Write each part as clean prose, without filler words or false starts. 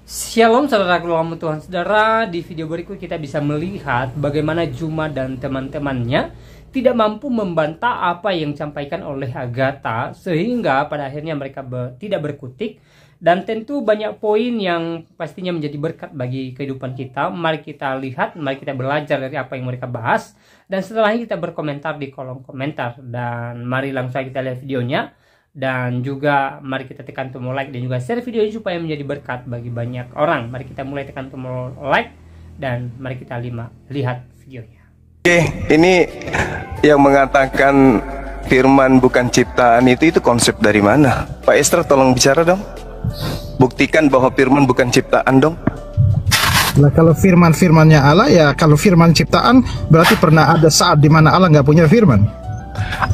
Shalom saudara keluarga Tuhan saudara. Di video berikut kita bisa melihat bagaimana Juma dan teman-temannya tidak mampu membantah apa yang disampaikan oleh Agatha, sehingga pada akhirnya mereka tidak berkutik. Dan tentu banyak poin yang pastinya menjadi berkat bagi kehidupan kita. Mari kita lihat, mari kita belajar dari apa yang mereka bahas, dan setelahnya kita berkomentar di kolom komentar. Dan mari langsung kita lihat videonya. Dan juga mari kita tekan tombol like dan juga share video ini supaya menjadi berkat bagi banyak orang. Mari kita mulai tekan tombol like dan mari kita lihat videonya. Oke, ini yang mengatakan firman bukan ciptaan itu konsep dari mana? Pak Estra tolong bicara dong. Buktikan bahwa firman bukan ciptaan dong. Nah, kalau firmannya Allah ya, kalau firman ciptaan berarti pernah ada saat di mana Allah nggak punya firman.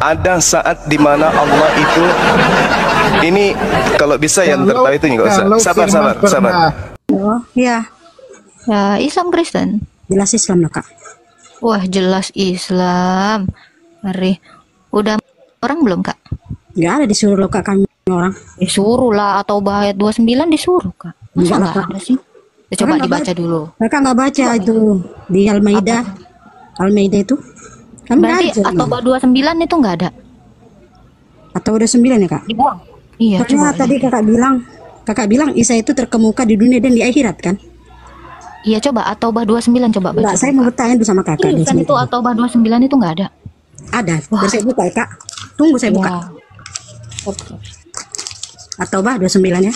Ada saat di mana Allah itu, ini kalau bisa yang tertawa itu nggak usah. Sabar. Oh iya, ya Islam Kristen. Jelas Islam lah kak. Wah jelas Islam. Mari, udah orang belum kak? Nggak ada, disuruh loh kak kami orang. Disuruh lah, atau ayat 29 disuruh kak. Masa nggak ada sih? Ya, coba dibaca dulu. Kakak nggak baca itu di Al-Maidah. Al-Maidah itu. Kan berarti atau 29 itu nggak ada? Atau 29 ya kak? Dibuang. Iya. Karena tadi kakak bilang Isa itu terkemuka di dunia dan di akhirat kan? Iya, coba atau 29 coba baca. Enggak, saya mau bertanya itu sama kakak. Iya, kan itu atau 29 itu nggak ada? Ada. Biar saya buka ya kak. Tunggu saya buka. Atau 29 ya.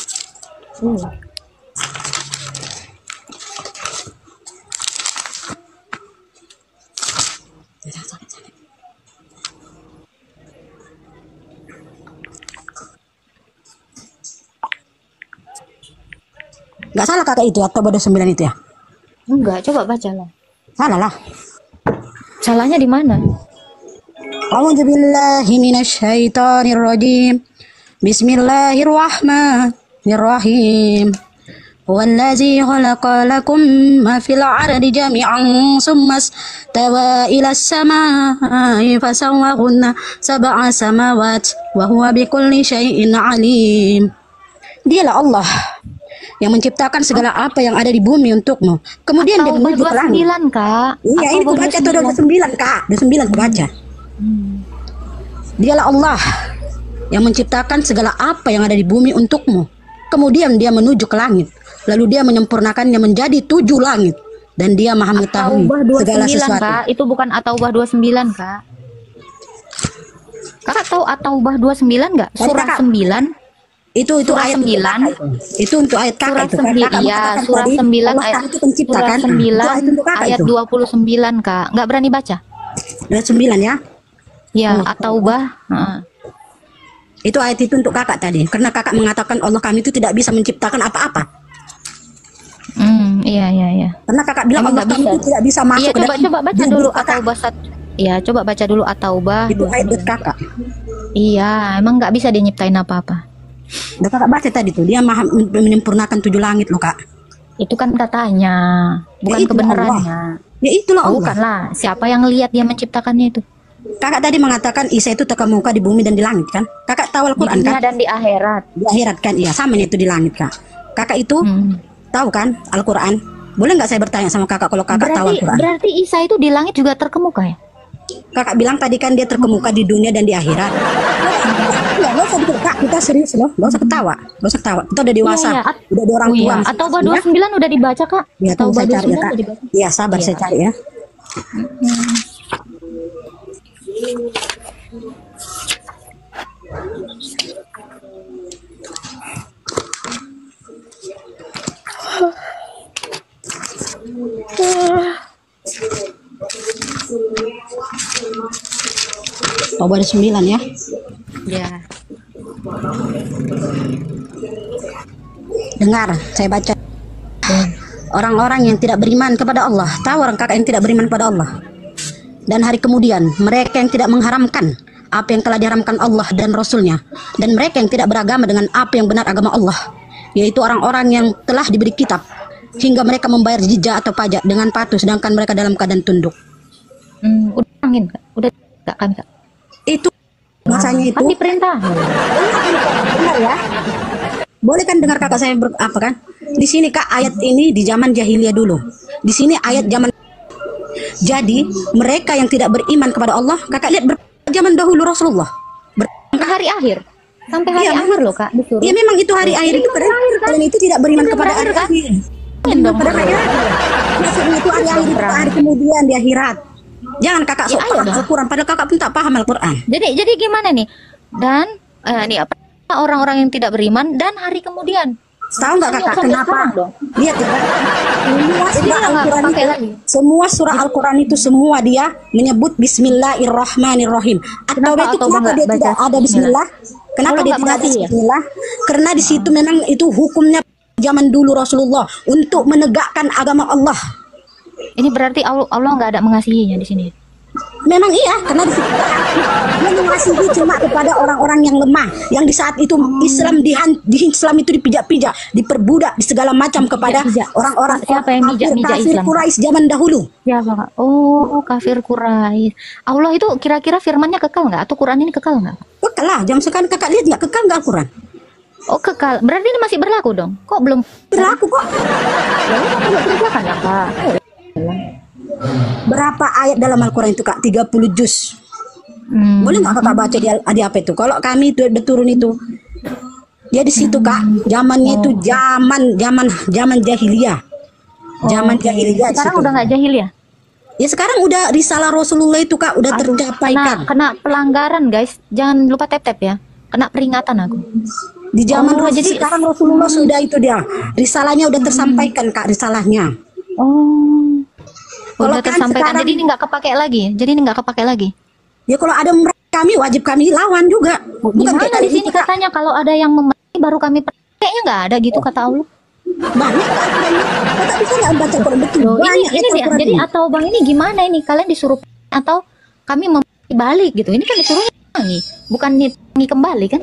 Nggak salah kakak itu atau 29 itu ya? Enggak, coba baca lah. Salah lah. Salahnya di mana? A'udzubillahi minasyaitonirrajim. Bismillahirrahmanirrahim. Wallazi khalaqa lakum ma fil ardi jami'an summa stawa ila as-samaa'i fasawwahunna sab'a samawat wa huwa bikulli syai'in 'alim. Dialah Allah yang menciptakan segala apa yang ada di bumi untukmu. Kemudian dia menuju ke langit. Kak. Iya, ini aku baca tuh 29 kak. 29 aku baca. Dialah Allah yang menciptakan segala apa yang ada di bumi untukmu. Kemudian dia menuju ke langit. Lalu dia menyempurnakannya menjadi 7 langit. Dan dia maha mengetahui segala sesuatu. Kak. Itu bukan At-Taubah 29 kak. Kakak tahu At-Taubah 29 nggak? Surah 9. Itu ayat 9. Itu untuk ayat kakak itu. Iya, surah 9 ayat itu penciptakan. Surah 9 ayat 29 kak. Nggak berani baca? Ayat 9 ya? Ya, At-Taubah. Itu ayat itu untuk kakak tadi. Karena kakak mengatakan Allah kami itu tidak bisa menciptakan apa-apa. Iya. Karena kakak bilang Allah kami itu tidak bisa masuk. Iya, coba baca dulu At-Taubah 1. Iya, coba baca dulu At-Taubah. Itu ayat buat kakak. Iya, emang nggak bisa dia nyiptain apa-apa. Udah kakak baca tadi tuh, dia maha menyempurnakan 7 langit loh kak. Itu kan katanya, bukan ya, kebenarannya. Ya itulah Allah. Bukanlah, siapa yang lihat dia menciptakannya itu? Kakak tadi mengatakan Isa itu terkemuka di bumi dan di langit kan? Kakak tahu Al-Quran kan? Dan di akhirat. Di akhirat kan, iya sama itu di langit kak. Kakak itu tahu kan Al-Quran? Boleh nggak saya bertanya sama kakak kalau kakak tahu Al-Quran? Berarti Isa itu di langit juga terkemuka ya? Kakak bilang tadi kan dia terkemuka di dunia dan di akhirat. Ya, nggak usah kak, kita serius loh, nggak usah ketawa, kita udah dewasa, udah ada orang tua. Atau 29 udah dibaca kak? Ya, atau saya cari ya kak. Iya sabar, saya cari ya. Oh, ada 9 ya? Ya. Dengar, saya baca. Orang-orang yang tidak beriman kepada Allah. Tahu orang kakak yang tidak beriman kepada Allah. Dan hari kemudian, mereka yang tidak mengharamkan apa yang telah diharamkan Allah dan Rasulnya. Dan mereka yang tidak beragama dengan apa yang benar agama Allah. Yaitu orang-orang yang telah diberi kitab. Hingga mereka membayar jizya atau pajak dengan patuh, sedangkan mereka dalam keadaan tunduk. Udah angin kak? Udah kak kami kak? Itu masanya itu. Kan diperintah. Benar ya? Boleh kan dengar kakak saya apa kan? Di sini kak ayat ini di zaman jahiliyah dulu. Di sini ayat zaman. Jadi mereka yang tidak beriman kepada Allah, kakak lihat zaman dahulu Rasulullah. Sampai hari akhir. Sampai hari akhir loh kak disuruh. Iya memang itu hari akhir itu karena kalian itu tidak beriman kepada hari akhir. Pada hari akhir. Maksudnya itu hari akhir itu hari kemudian di akhirat. Jangan kakak sok paham Al-Quran, padahal kakak pun tak paham Al-Quran. Jadi gimana nih? Dan nih apa orang-orang yang tidak beriman dan hari kemudian. Tahu nggak kakak kenapa? Lihat ya kak. Semua surah Al-Quran itu semua dia menyebut Bismillahirrahmanirrahim. Atau itu kenapa dia tidak ada Bismillah? Kenapa dia tidak ada Bismillah? Karena di situ memang itu hukumnya zaman dulu Rasulullah untuk menegakkan agama Allah. Ini berarti Allah nggak ada mengasihinya di sini. Memang iya, karena di situ dia mengasihi cuma kepada orang-orang yang lemah, yang di saat itu Islam di Islam itu dipijak-pijak, diperbudak, di segala macam kepada orang-orang siapa yang mijak-mijak kafir Islam? Quraisy zaman dahulu. Siapa kak? Oh, kafir Quraisy. Allah itu kira-kira firmannya kekal nggak? Atau Quran ini kekal nggak? Kekal lah, jam sekarang kakak lihat nggak kekal nggak Al-Quran? Oh kekal, berarti ini masih berlaku dong? Kok belum berlaku kok? Lalu kamu kerjakan ya kak? Berapa ayat dalam Al-Quran itu kak? 30 juz. Boleh nggak kakak baca di apa itu? Kalau kami itu turun itu, ya di situ kak. Zamannya itu zaman jahiliyah. Zaman jahiliyah. Sekarang udah nggak jahiliyah? Ya sekarang udah risalah Rasulullah itu kak udah tercapai kak. Kena pelanggaran guys. Jangan lupa tap-tap ya. Kena peringatan aku. Di zaman jadi sekarang Rasulullah sudah itu dia. Risalahnya udah tersampaikan kak risalahnya. Oh. Udah Kalau tersampaikan, jadi ini nggak kepake lagi. Jadi ini nggak kepake lagi. Ya kalau ada kami wajib kami lawan juga. Bukan kayak di sini katanya kalau ada yang memerangi baru kami kayaknya nggak ada gitu kata Allah. Banyak. Kita bisa nggak baca Quran betul? Banyak. Ini dia. Jadi atau bang ini gimana ini? Kalian disuruh atau kami memerangi balik gitu? Ini kan disuruh memerangi, bukan memerangi kembali kan?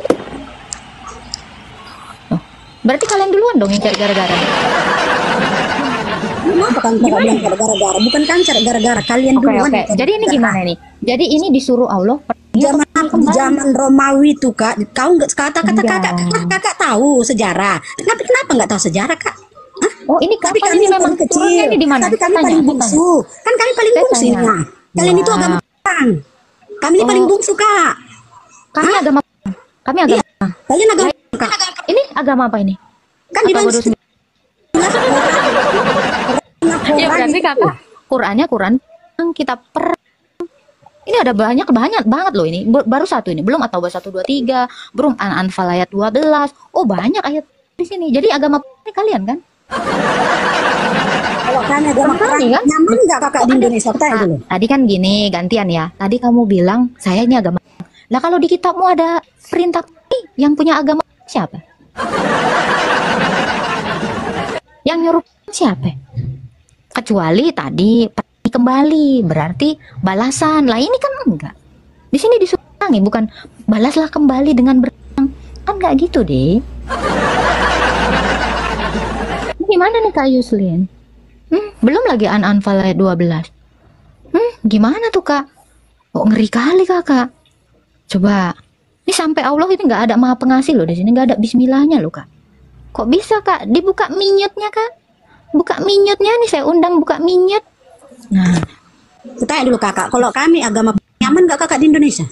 Oh. Berarti kalian duluan dong yang cari gara-gara. Kenapa kan bilang gara-gara? Bukan kan cari gara-gara, kalian duluan. Jadi ini gimana nih? Jadi ini disuruh Allah. Zaman Romawi itu kak, kau nggak kata-kata kakak tahu sejarah. Kenapa nggak tahu sejarah kak? Hah? Oh ini tapi kapan kami ini memang kecil. Ini di mana? Tapi kami paling bungsu. Kan kami paling bungsu ini. Kalian itu agama perang. Kami ini paling bungsu kak. Kami agama. Kami agama. Kalian agama kak. Ini agama apa ini? Kan di ya berarti kakak Qurannya Quran kitab perang. Ini ada banyak banget loh ini. Baru satu ini, belum At-Taubah 1, 2, 3, belum An-Anfal ayat 12. Oh banyak ayat di sini. Jadi agama ini kalian kan? Kalau kalian agama perang kan? Nyaman nggak kakak di Indonesia? Tanya dulu. Tadi kan gini gantian ya. Tadi kamu bilang saya ini agama. Lah kalau di kitabmu ada perintah yang punya agama siapa? Yang nyuruh siapa? Kecuali tadi kembali berarti balasan lah, ini kan enggak. Di sini disuruh bukan balaslah kembali dengan berperang, kan enggak gitu deh. Gimana nih Kak Yuslin? Belum lagi An-Anfal ayat 12. Gimana tuh Kak? Oh ngeri kali kakak. Coba ini sampai Allah itu nggak ada maha pengasih loh di sini, nggak ada bismillahnya loh Kak. Kok bisa Kak? Dibuka minyutnya Kak? Buka minyutnya nih, saya undang buka minyut. Nah, tanya dulu kakak, kalau kami agama nyaman nggak kakak di Indonesia?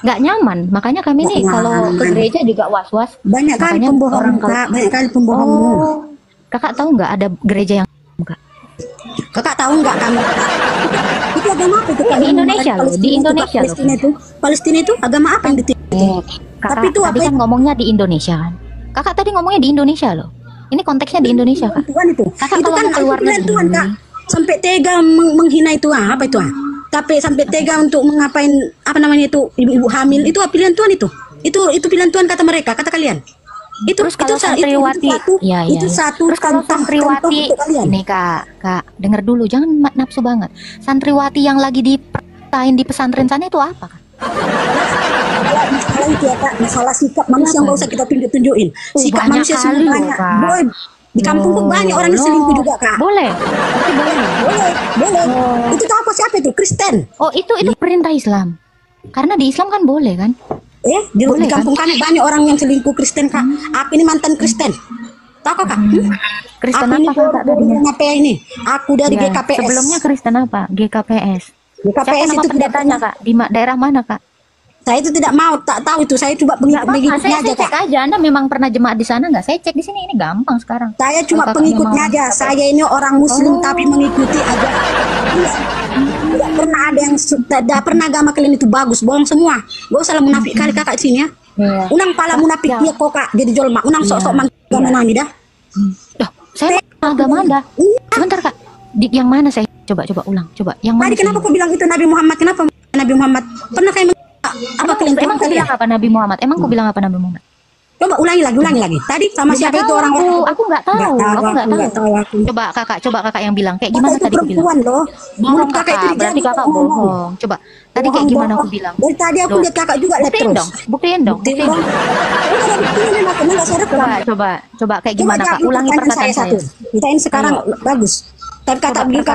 Nggak nyaman, makanya kami nih kalau ke gereja juga was-was. Banyak kali pembohong kak, banyak kali pembohong. Oh, kakak tahu nggak ada gereja yang Kak? Kakak tahu nggak kami? Itu agama apa itu? Di Indonesia loh, di Indonesia loh. Palestina itu agama apa yang ditinggalkan? Tapi itu tadi kan ngomongnya di Indonesia kan? Kakak tadi ngomongnya di Indonesia loh. Ini konteksnya di Indonesia Kak. Tuhan itu. Kakak itu kalau kan keluar negeri. Tuhan Kak. Sampai tega menghina itu apa itu tapi sampai tega untuk mengapain apa namanya itu ibu-ibu hamil itu pilihan Tuhan itu pilihan Tuhan kata mereka, kata kalian itu. Terus kalau santriwati itu satu terus kalau santriwati nih kak dengar dulu, jangan nafsu banget. Santriwati yang lagi dipertain di pesantren sana itu apa Kak? Masalah itu ya Kak, masalah sikap manusia nggak usah kita tunjukin. Sikap manusia semua banyak boy. Di kampungku banyak orang yang selingkuh juga Kak. Boleh. Boleh. Itu tahu apa siapa itu? Kristen. Oh itu perintah Islam. Karena di Islam kan boleh kan? Di kampung kami banyak orang yang selingkuh Kristen kak. Aku ini mantan Kristen. Tahu kak? Kristen aku apa kakak ini? Aku dari GKPS. Sebelumnya Kristen apa? GKPS. GKPS itu tidak tanya kak. Di daerah mana kak? Saya itu tidak mau, tak tahu itu. Saya coba pengikutnya saya aja cek kak. aja. Anda memang pernah jemaat di sana nggak? Saya cek di sini, ini gampang sekarang. Saya cuma pengikutnya aja. Saya ini orang Muslim tapi mengikuti aja. Tidak pernah ada yang tidak pernah agama kalian itu bagus, bohong semua. Gak usah munafik kali kakak di sini ya. Unang pala munafik dia kok kak jadi jolma. Unang sok-sok agama nami dah. Saya agama Anda. Sebentar kak. Yang mana saya? Coba ulang. Coba. Yang mana? Tadi kenapa kau bilang itu Nabi Muhammad? Kenapa Nabi Muhammad? Pernah kayak apa kalian? Emang kau bilang apa Nabi Muhammad? Emang kau bilang apa Nabi Muhammad? Coba ulangi lagi. Tadi sama siapa itu orang? Aku nggak tahu. Aku nggak tahu. Coba kakak yang bilang kayak gimana tadi aku bilang? Loh. Bohong kakak. Berarti kakak bohong. Coba. Tadi kayak gimana aku bilang? Dari tadi aku lihat kakak juga lihat terus. Buktiin dong. Coba kayak gimana kak? Ulangi perkataan saya. Kita ini sekarang bagus. Tapi kakak bilang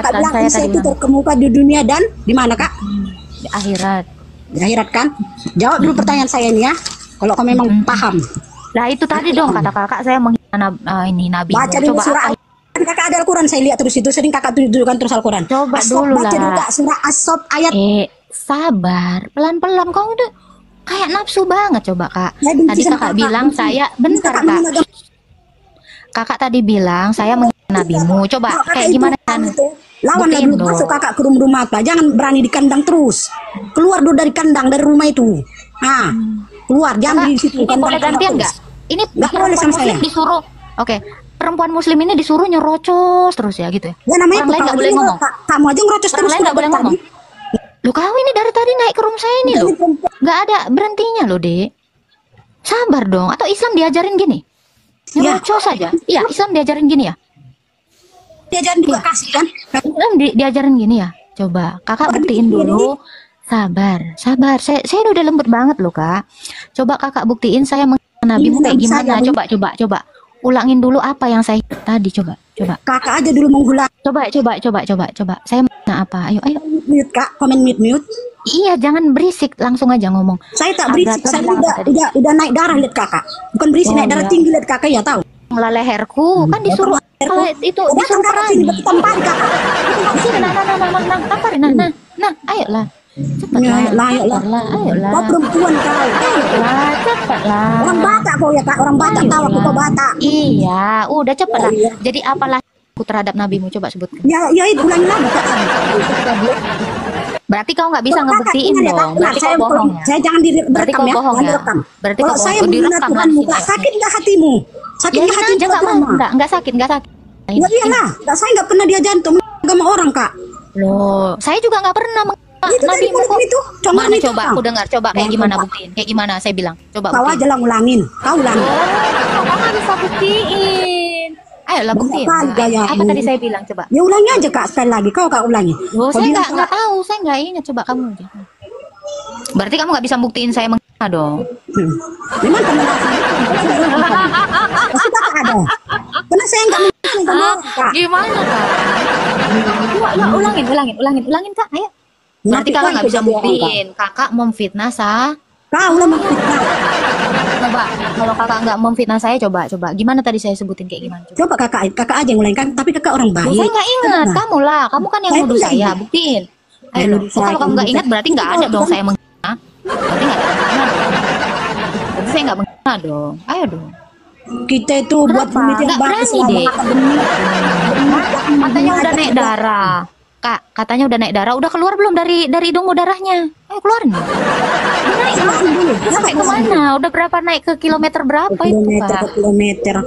Isa itu terkemuka di dunia dan di mana kak? Di akhirat. Di akhirat kan? Jawab dulu pertanyaan saya ini ya. Kalau kau memang paham. Nah itu tadi dong kata kakak saya menghina ini Nabi. Baca dulu surah Kan kakak ada Al-Quran, saya lihat terus itu, sering kakak tunjukkan terus Al-Quran. Coba dulu lah. Baca dulu kak, surah As-Sof ayat. Sabar, pelan-pelan, kau udah kayak nafsu banget coba kak. Ya, tadi kakak bilang saya, bentar kak. Kakak tadi bilang saya menghina nabimu. Coba kayak gimana kan? Lawan dulu, masuk kakak ke rumah apa? Jangan berani di kandang terus. Keluar dulu dari kandang, dari rumah itu. Nah, keluar, jangan di situ. Ini boleh gantian nggak? Ini perempuan muslim disuruh. Oke, perempuan muslim ini disuruh nyerocos terus ya gitu ya? Ya namanya orang lain nggak boleh ngomong. Kamu aja ngerocos terus. Orang lain nggak boleh ngomong. Lu kau ini dari tadi naik ke room saya ini loh. Nggak ada berhentinya loh, Dek. Sabar dong. Atau Islam diajarin gini? Nyerocos saja. Iya, Islam diajarin gini ya? Diajarin juga kasih kan? Islam diajarin gini ya? Coba kakak buktiin dulu. Sabar. Saya udah lembut banget loh kak. Coba kakak buktiin saya mengenai nabimu kayak gimana. Coba. Ulangin dulu apa yang saya tadi. Coba. Kakak aja dulu mengulang. Coba. Saya mana apa? Ayo. Mute kak, komen mute. Iya, jangan berisik, langsung aja ngomong. Saya tak berisik, saya udah naik darah lihat kakak. Bukan berisik, naik darah tinggi lihat kakak ya tahu. Leherku kan disuruh itu disuruh perani. Tampar kakak. Tamparin. Nah, ayolah. Cepatlah. Ayolah. Kau perempuan kau. Ayolah, cepatlah. Orang Batak kau ya kak, orang Batak tahu aku kau Batak. Iya, udah cepatlah. Jadi apalah aku terhadap nabimu, coba sebutkan. Ya itu ulangi lagi kak. Berarti kau nggak bisa ngebuktiin dong. Berarti kau bohong ya. Saya jangan direkam ya. Berarti kalau saya menghina Tuhan muka, sakit nggak hatimu? Sakit nggak hatimu? Nggak sakit. Ya iyalah, saya nggak pernah diajarin untuk agama orang kak. Loh, saya juga nggak pernah Nabi itu. Mana coba aku dengar, coba kayak gimana buktiin? Kayak gimana saya bilang? Coba kau aja lah ulangin. Kau ulangin. Kau nggak bisa buktiin. Ayolah buktiin. Apa tadi saya bilang coba? Ya ulangi aja kak sekali lagi. Kau ulangi. Oh, saya nggak tahu, saya nggak ingat. Coba kamu aja. Berarti kamu nggak bisa buktiin saya menghina dong. Memang kamu pasti kakak ada. Karena saya nggak menghina kak. Gimana kak? Ulangin kak. Ayo. Berarti kakak nggak bisa buktiin. Kakak memfitnah Kau lah memfitnah. Coba, kalau kakak nggak memfitnah saya, coba. Gimana tadi saya sebutin kayak gimana? Coba kakak aja yang kan, tapi kakak orang baik. Saya nggak ingat, kamu lah. Kamu kan yang nuduh saya, buktiin. Ayo, kalau kamu nggak ingat berarti nggak ada dong saya menghina. Berarti nggak ada. Berarti saya nggak menghina dong. Ayo dong. Kita itu buat nggak berani deh. Katanya udah naik darah. Kak, katanya udah naik darah. Udah keluar belum dari hidungmu darahnya? Ayo keluarin. Udah sampai kemana? Udah berapa naik ke kilometer berapa itu kak? Kilometer.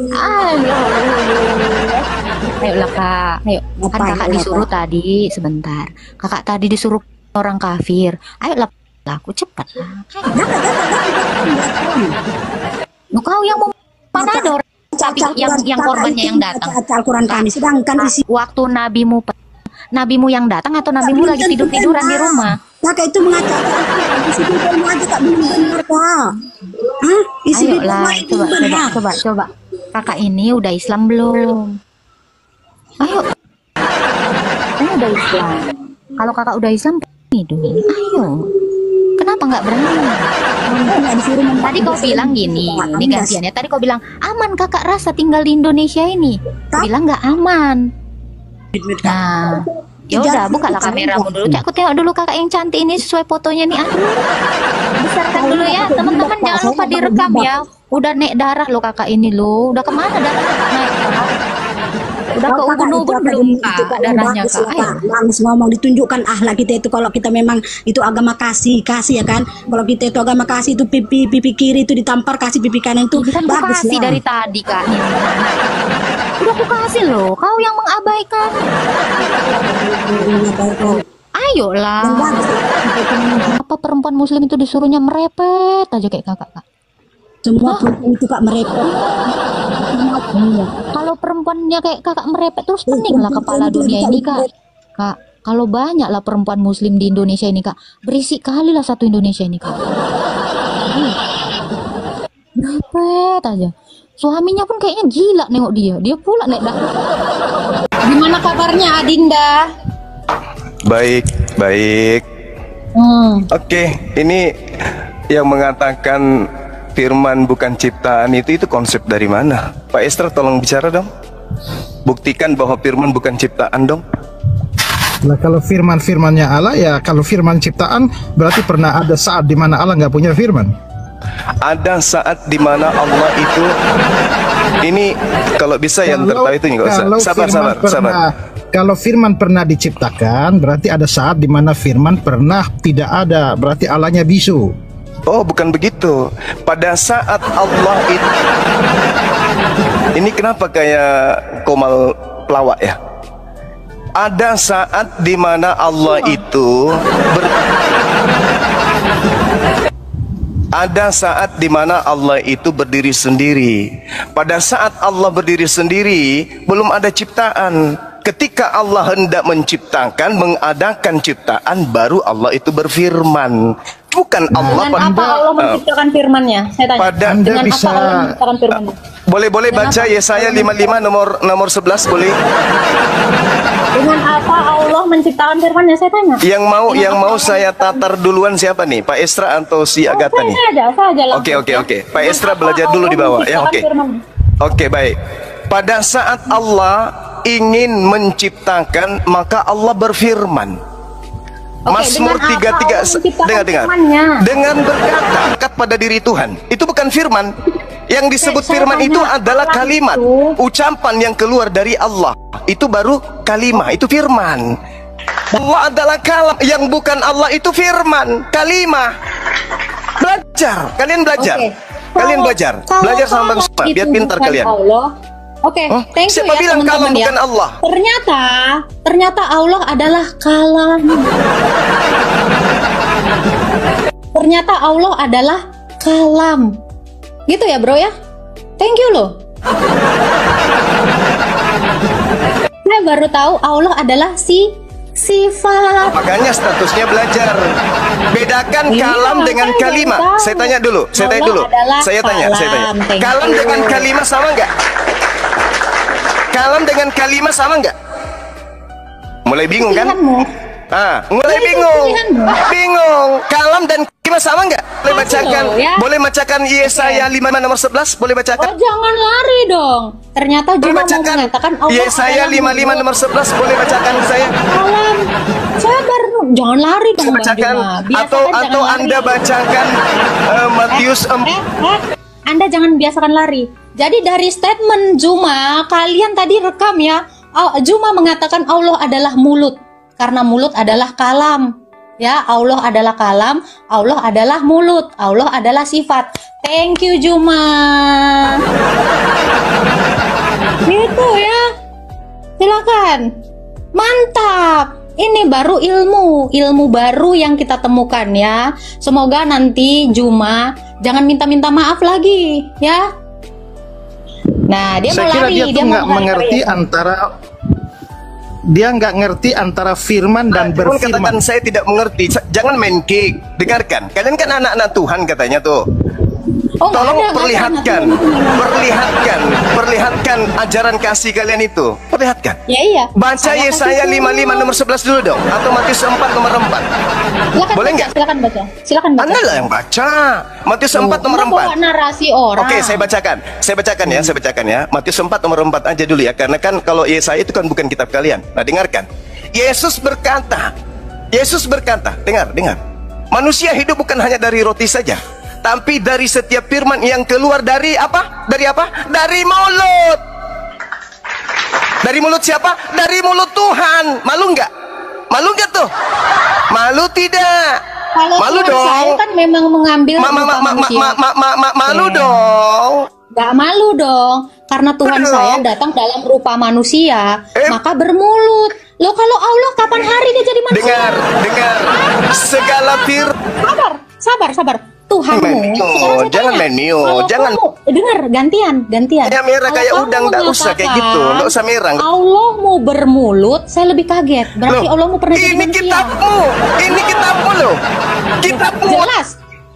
Ayolah kak. Ayo. Kan kakak disuruh tadi sebentar. Kakak tadi disuruh orang kafir. Ayolah aku cepat lah. Kau yang mau mana ada orang tapi yang korbannya yang datang. Al-Quran kami sedangkan isi waktu nabimu yang datang atau nabimu lagi tiduran di rumah? Kakak itu mengatakan isi Bibelmu aja tak belum benar kak. Isi Bibelmu aja coba. Kakak ini udah Islam belum? Ayo. Saya udah Islam. Kalau kakak udah Islam, ini. Ayo. Kenapa nggak berani? Tadi kau bilang gini, ini gantiannya. Tadi kau bilang aman kakak rasa tinggal di Indonesia ini. Kau bilang nggak aman. Nah, ya udah bukalah kameramu dulu. Cak, aku tengok dulu kakak yang cantik ini sesuai fotonya nih. Besarkan dulu ya, teman-teman jangan lupa direkam ya. Udah naik darah lo kakak ini lo. Udah kemana darah kakak naik? Udah ke ubun-ubun belum kak darahnya kak? Langsung ngomong ditunjukkan ahlak kita itu kalau kita memang itu agama kasih ya kan. Kalau kita itu agama kasih itu pipi kiri itu ditampar kasih pipi kanan itu kan bagus kasih dari tadi kak. Udah aku kasih loh, kau yang mengabaikan. Ayolah. Apa perempuan muslim itu disuruhnya merepet aja kayak kakak kak? Semua perempuan itu kak merepet. Kalau perempuannya kayak kakak merepet terus pening lah kepala dunia ini kak. Kak, kalau banyak lah perempuan muslim di Indonesia ini kak, berisik kali lah satu Indonesia ini kak. Merepet aja. Suaminya pun kayaknya gila nengok dia. Dia pula naik dah. Gimana kabarnya Adinda? Baik. Oke, ini yang mengatakan firman bukan ciptaan itu konsep dari mana? Pak Estra tolong bicara dong. Buktikan bahwa firman bukan ciptaan dong. Nah, kalau firman-firmannya Allah ya, kalau firman ciptaan berarti pernah ada saat di mana Allah nggak punya firman. Ada saat di mana Allah itu ini kalau bisa yang tertawa itu nggak usah. Sabar. Kalau firman pernah diciptakan berarti ada saat di mana firman pernah tidak ada, berarti Allahnya bisu. Oh, bukan begitu. Pada saat Allah itu ini kenapa kayak Komal pelawak ya? Ada saat di mana Allah itu ada saat di mana Allah itu berdiri sendiri. Pada saat Allah berdiri sendiri, belum ada ciptaan. Ketika Allah hendak menciptakan, mengadakan ciptaan, baru Allah itu berfirman. Bukan Allah. Dengan apa Allah menciptakan firman-Nya? Saya tanya. Dengan bisa, apa Allah menciptakan firman-Nya? Boleh baca Yesaya 55 nomor 11 boleh? Dengan apa Allah menciptakan firman-Nya? Saya tanya. Yang mau saya tatar duluan siapa nih? Pak Estra atau si Agatha nih? Saya aja Oke. Pak Estra belajar dulu di bawah ya, oke. Oke, baik. Pada saat Allah ingin menciptakan, maka Allah berfirman. Mazmur 33 dengar. Dengan berkata pada diri Tuhan. Itu bukan firman. Yang disebut firman itu adalah kalimat, ucapan yang keluar dari Allah. Itu baru kalimah, itu firman. Allah adalah kalam, yang bukan Allah itu firman, kalimah. Belajar, kalian belajar. Kalian belajar sama Bang Suma, biar pintar kalian. Oke, thank you siapa ya bilang kalam teman-teman ya. bukan Allah? Ternyata Allah adalah kalam. Ternyata Allah adalah kalam. Gitu ya bro ya. Thank you loh. Saya baru tahu Allah adalah sifat. Makanya statusnya belajar. Bedakan kalam dengan kalimah. Saya tanya dulu. Saya tanya. Kalam dengan kalimah sama nggak? Kalam dengan kalimah sama nggak? Mulai bingung kan? Mulai bingung. Kalam dan kalimah sama nggak? Boleh bacakan Yesaya 5 nomor 11? Boleh bacakan? Oh, jangan lari dong. Ternyata Juma mau mengatakan Allah Yesaya 55 nomor 11. Boleh bacakan saya? Kalam. Sabar, jangan lari dong. Bacakan atau Anda bacakan Matius 4. Anda jangan biasakan lari. Jadi dari statement Juma, kalian tadi rekam ya. Juma mengatakan Allah adalah mulut. Karena mulut adalah kalam. Ya, Allah adalah kalam, Allah adalah mulut, Allah adalah sifat. Thank you Juma. Gitu ya. Silakan. Mantap. Ini baru ilmu baru yang kita temukan ya. Semoga nanti Juma jangan minta maaf lagi ya. Nah, dia Saya mau kira lari, dia nggak mengerti antara ngerti antara firman dan berfirman. Katakan saya tidak mengerti. Jangan main kick. Dengarkan. Kalian kan anak-anak Tuhan katanya tuh. Tolong perlihatkan ajaran kasih kalian itu. Perlihatkan. Ya iya. Baca Yesaya 55 nomor 11 dulu dong, atau Matius 4 nomor 4. Silakan Boleh baca, nggak? Silakan baca. Anda lah yang baca. Matius 4 nomor 4. Bawa narasi orang. Oke, saya bacakan ya. Matius 4 nomor 4 aja dulu ya, karena kan kalau Yesaya itu kan bukan kitab kalian. Nah, dengarkan. Yesus berkata, dengar. Manusia hidup bukan hanya dari roti saja, tapi dari setiap firman yang keluar dari apa? Dari mulut. Dari mulut siapa? Dari mulut Tuhan. Malu nggak? Malu nggak tuh? Malu tidak? Kalau Malu Tuhan dong. saya kan memang mengambil Malu dong. Gak malu dong, karena Tuhan Bener saya dong. datang dalam rupa manusia, maka bermulut. Loh, kalau Allah kapan hari dia jadi manusia? Dengar. Segala Sabar. Tuhanmu. Sekarang saya Jangan tanya, menu, kalau jangan. kamu- dengar, gantian. Ya merah Kalau kayak kamu udang, nggak usah kayak mengatakan gitu, nggak usah merah. Allah mau bermulut, saya lebih kaget. Berarti Allah mau pernah jadi Ini manusia. kitabmu loh. Kitabmu. Jelas.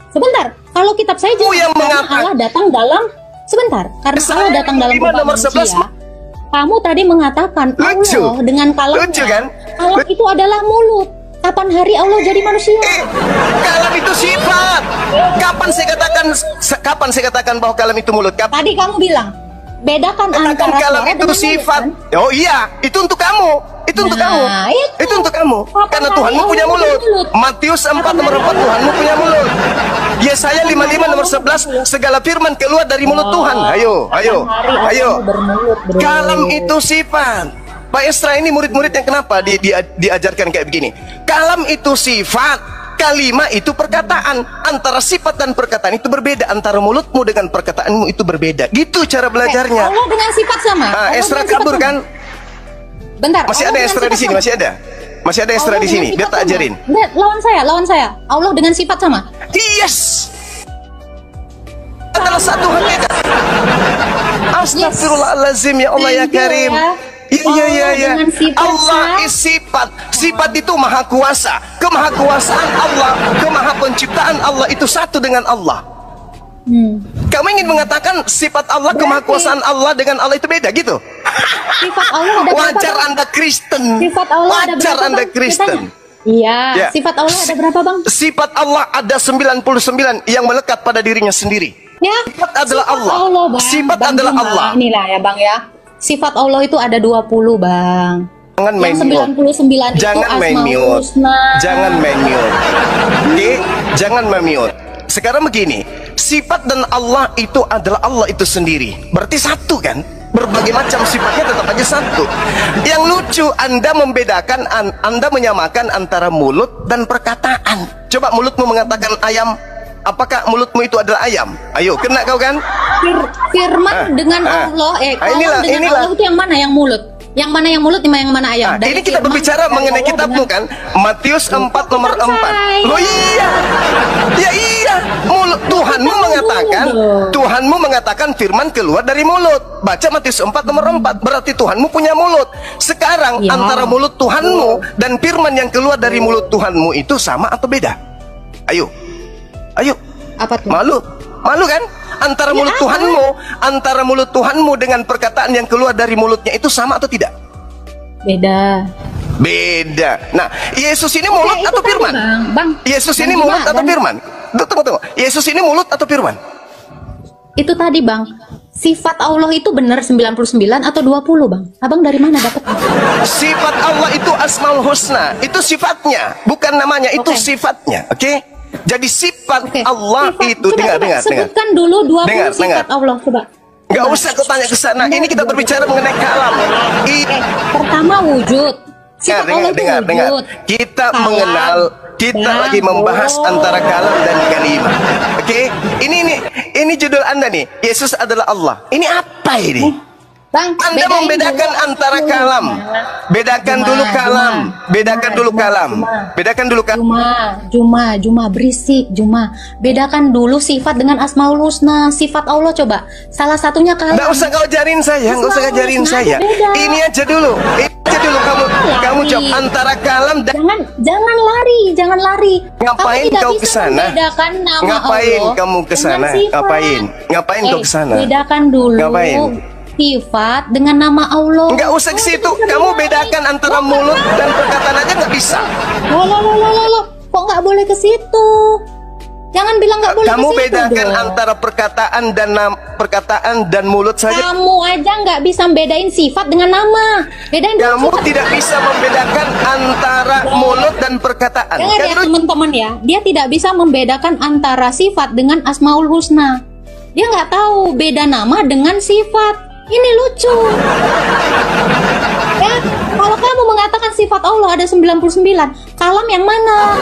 Sebentar. Kalau kitab saya jelas yang karena mengatakan. Allah datang dalam karena Allah datang dalam rupa nomor manusia. 11. Kamu tadi mengatakan Lucu. Allah dengan kalamnya. Lucu kan? Kalam itu adalah mulut. Kapan hari Allah jadi manusia? Kalam itu sifat. Kapan saya katakan bahwa kalam itu mulut? Tadi kamu bilang bedakan antara Kalam suara itu dengan sifat. mulut, kan? Oh iya, itu untuk kamu. Itu untuk kamu. Itu untuk kamu. Kapan Karena hari Tuhanmu Allah punya mulut. bermulut? Matius 4 Kapan nomor hari 4, Tuhanmu punya mulut. Yesaya 55 nomor 11, segala firman keluar dari mulut Tuhan. Ayo. Bermulut, bro. Kalam itu sifat. Pak Esra ini murid-murid yang kenapa diajarkan kayak begini? Kalam itu sifat, kalimah itu perkataan. Antara sifat dan perkataan itu berbeda. Antara mulutmu dengan perkataanmu itu berbeda. Gitu cara belajarnya. Allah dengan sifat sama. Allah Esra dengan sifat kabur sama. kan? Bentar. Masih Allah ada dengan Esra sifat di sini, sama. masih ada Esra Allah di sini. dengan Biar sifat tak sama. ajarin. Lihat, lawan saya. Allah dengan sifat sama. Yes. Adalah satu hakikat. Astagfirullahalazim, ya Allah ya Karim. Iya. dengan sifat Allah is sifat. Sifat itu maha kuasa. Kemahakuasaan Allah, kemaha penciptaan Allah itu satu dengan Allah. Kamu ingin mengatakan sifat Allah, kemahakuasaan Allah dengan Allah itu beda gitu? Sifat Allah ada berapa, Wajar Bang? Anda Kristen. Sifat Allah ada Wajar berapa, Anda Bang? Kristen. Iya, Ya. sifat Allah ada berapa, Bang? Sifat Allah ada 99 yang melekat pada dirinya sendiri. Ya, Sifat adalah Allah. Bang. Sifat Bang adalah Juma, Allah. Inilah ya, Bang ya. Sifat Allah itu ada 20, Bang. Jangan main Yang 99 itu Jangan main Asmaul mute. Husna. Jangan main mute. Oke, jangan main mute. Sekarang begini, sifat dan Allah itu adalah Allah itu sendiri. Berarti satu kan? Berbagai macam sifatnya tetap aja satu. Yang lucu, Anda membedakan, Anda menyamakan antara mulut dan perkataan. Coba mulutmu mengatakan ayam. Apakah mulutmu itu adalah ayam? Ayo, kena kau kan? Firman dengan Allah, inilah. Allah itu yang mana yang mulut? Yang mana yang mulut, yang mana ayam? Nah, ini kita berbicara mengenai kitabmu kan? Matius 4 nomor 4. Oh iya. Ya iya. Mulut Tuhanmu mengatakan firman keluar dari mulut. Baca Matius 4 nomor 4. Berarti Tuhanmu punya mulut. Sekarang Ya. antara mulut Tuhanmu dan firman yang keluar dari mulut Tuhanmu itu sama atau beda? Ayo. Apa tuh? Malu kan? Antara mulut Tuhanmu dengan perkataan yang keluar dari mulutnya itu sama atau tidak? Beda. Nah, Yesus ini mulut atau firman? Bang. Yesus ini mulut atau firman? Tunggu. Yesus ini mulut atau firman? Itu tadi, Bang. Sifat Allah itu benar 99 atau 20, Bang? Abang dari mana dapat? Sifat Allah itu Asmaul Husna. Itu sifatnya, bukan namanya, itu sifatnya. Oke? Jadi sifat Allah itu dengar. Sebutkan dulu 20 sifat Allah, coba. Gak usah kau tanya ke sana. Ini kita berbicara mengenai kalam. Pertama wujud. Sifat Allah itu Dengar. wujud. Kita Kalam, mengenal, kita dan lagi membahas roh. antara kalam dan kalimah. Oke? Ini judul Anda nih. Yesus adalah Allah. Ini apa ini? Bang, Anda bedain membedakan dulu. antara kalam. Bedakan dulu kalam. Bedakan dulu kalam. Bedakan dulu kalam. Juma, berisik, Juma. Bedakan dulu sifat dengan Asmaul Husna. Sifat Allah coba. Salah satunya kalam. Nggak usah kau ajarin saya. Nggak usah ngajarin saya. Ini aja dulu. dulu kamu jawab antara kalam dan jangan lari. Ngapain kau ke sana? Ngapain kamu ke sana? Ngapain kau ke sana? Bedakan dulu. Ngapain? Sifat dengan nama Allah. Enggak usah ke situ. Kamu bedakan antara mulut dan perkataan aja nggak bisa. Loh. Kok nggak boleh ke situ? Jangan bilang nggak boleh. Kamu ke situ bedakan dong. antara perkataan dan mulut saja. Kamu aja nggak bisa bedain sifat dengan nama. Bedain Kamu sifat. tidak bisa membedakan antara mulut dan perkataan. Dengar ya teman-teman ya, dia tidak bisa membedakan antara sifat dengan Asmaul Husna. Dia nggak tahu beda nama dengan sifat. Ini lucu. Ya, kalau kamu mengatakan sifat Allah ada 99, kalam yang mana?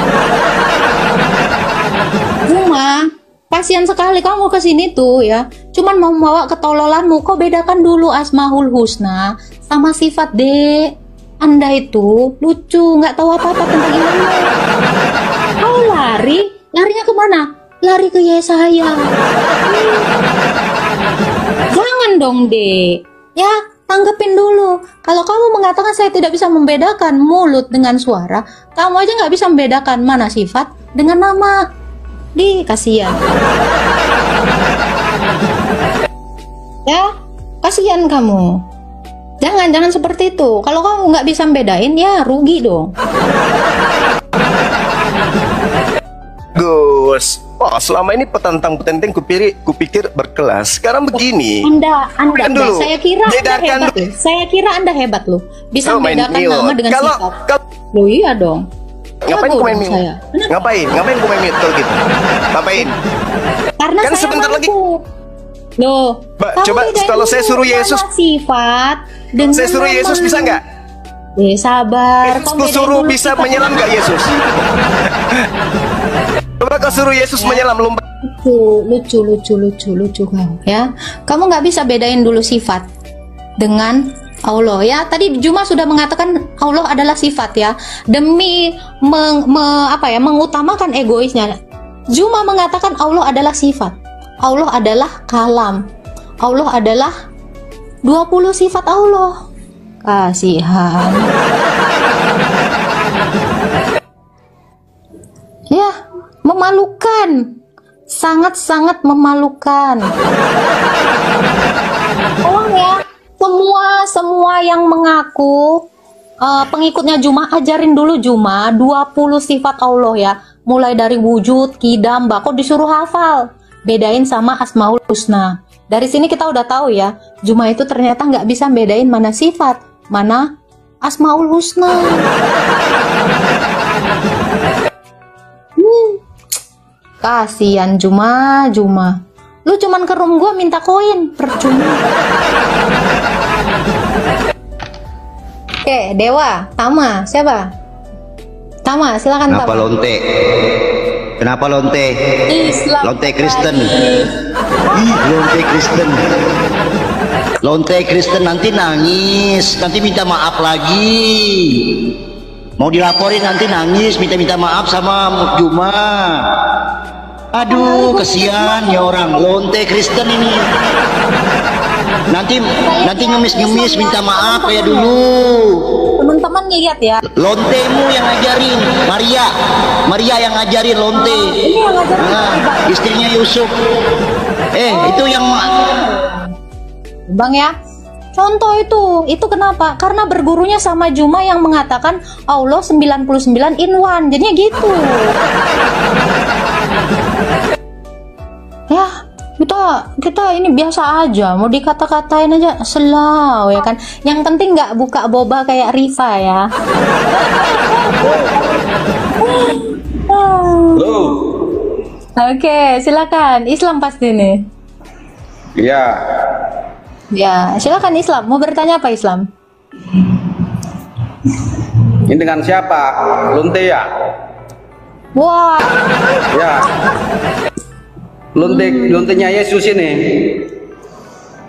Cuma, kasihan sekali kamu kesini tuh ya. Cuman mau bawa ketololanmu. Kok bedakan dulu Asmaul Husna sama sifat, Dek. Anda itu lucu, nggak tahu apa-apa tentang ilmu. Kau larinya kemana? Lari ke Yesaya. Jangan dong, Dek. Ya, tanggepin dulu. Kalau kamu mengatakan saya tidak bisa membedakan mulut dengan suara, kamu aja nggak bisa membedakan mana sifat dengan nama. Kasihan. Ya, kasihan kamu. Jangan seperti itu. Kalau kamu nggak bisa membedain, ya rugi dong. Gus, selama ini petantang-petenteng kupikir berkelas. Sekarang begini. Anda dulu. saya kira Anda hebat loh. Saya kira Anda hebat loh. Bisa membedakan nama dengan sifat. Loh iya dong. Ngapain ku main mute? Ngapain ku main mute kalau gitu? Ngapain? Karena kan saya sebentar lagi. Loh, coba kalau saya suruh Yesus sifat dengan saya suruh nama. Yesus bisa nggak? Sabar. Kau suruh bisa menyelam nggak Yesus? Coba kau suruh Yesus menyelam lompat. Lucu kamu ya. Kamu nggak bisa bedain dulu sifat dengan Allah ya. Tadi Juma sudah mengatakan Allah adalah sifat ya. Demi mengutamakan egoisnya, Juma mengatakan Allah adalah sifat. Allah adalah kalam. Allah adalah 20 sifat Allah. Kasihan. Ya, memalukan. Sangat-sangat memalukan. Tolong ya, semua yang mengaku pengikutnya Juma, ajarin dulu Juma 20 sifat Allah ya. Mulai dari wujud, kidam, kok disuruh hafal. Bedain sama Asmaul Husna. Dari sini kita udah tahu ya, Juma itu ternyata nggak bisa bedain mana sifat, mana Asmaul Husna. Kasihan Juma. Lu cuman ke room gua minta koin, percuma. Oke, Dewa, Tama, siapa? Tama, silakan Tama. Kenapa lonte? Islam. Lonte Kristen. Lonte Kristen. Lonte Kristen nanti nangis, nanti minta maaf lagi. Mau dilaporin nanti nangis, minta maaf sama Juma. Aduh, kesian ya orang lonte Kristen ini. Nanti ngemis minta maaf kayak dulu. Teman-teman lihat ya. Lontemu yang ngajarin, Maria yang ngajarin lonte. Ini yang ngajarin istrinya Yusuf. Itu yang Bang ya. Contoh itu kenapa? Karena bergurunya sama Juma yang mengatakan Allah 99 in one. Jadinya gitu. Ya, kita ini biasa aja, mau dikata-katain aja selau ya kan. Yang penting nggak buka boba kayak Rifa ya. Oke, silakan. Islam pasti nih. Iya. Ya, silakan Islam. Mau bertanya apa Islam? Ini dengan siapa? Lonte ya? Wah. Ya. Lontenya Yesus ini.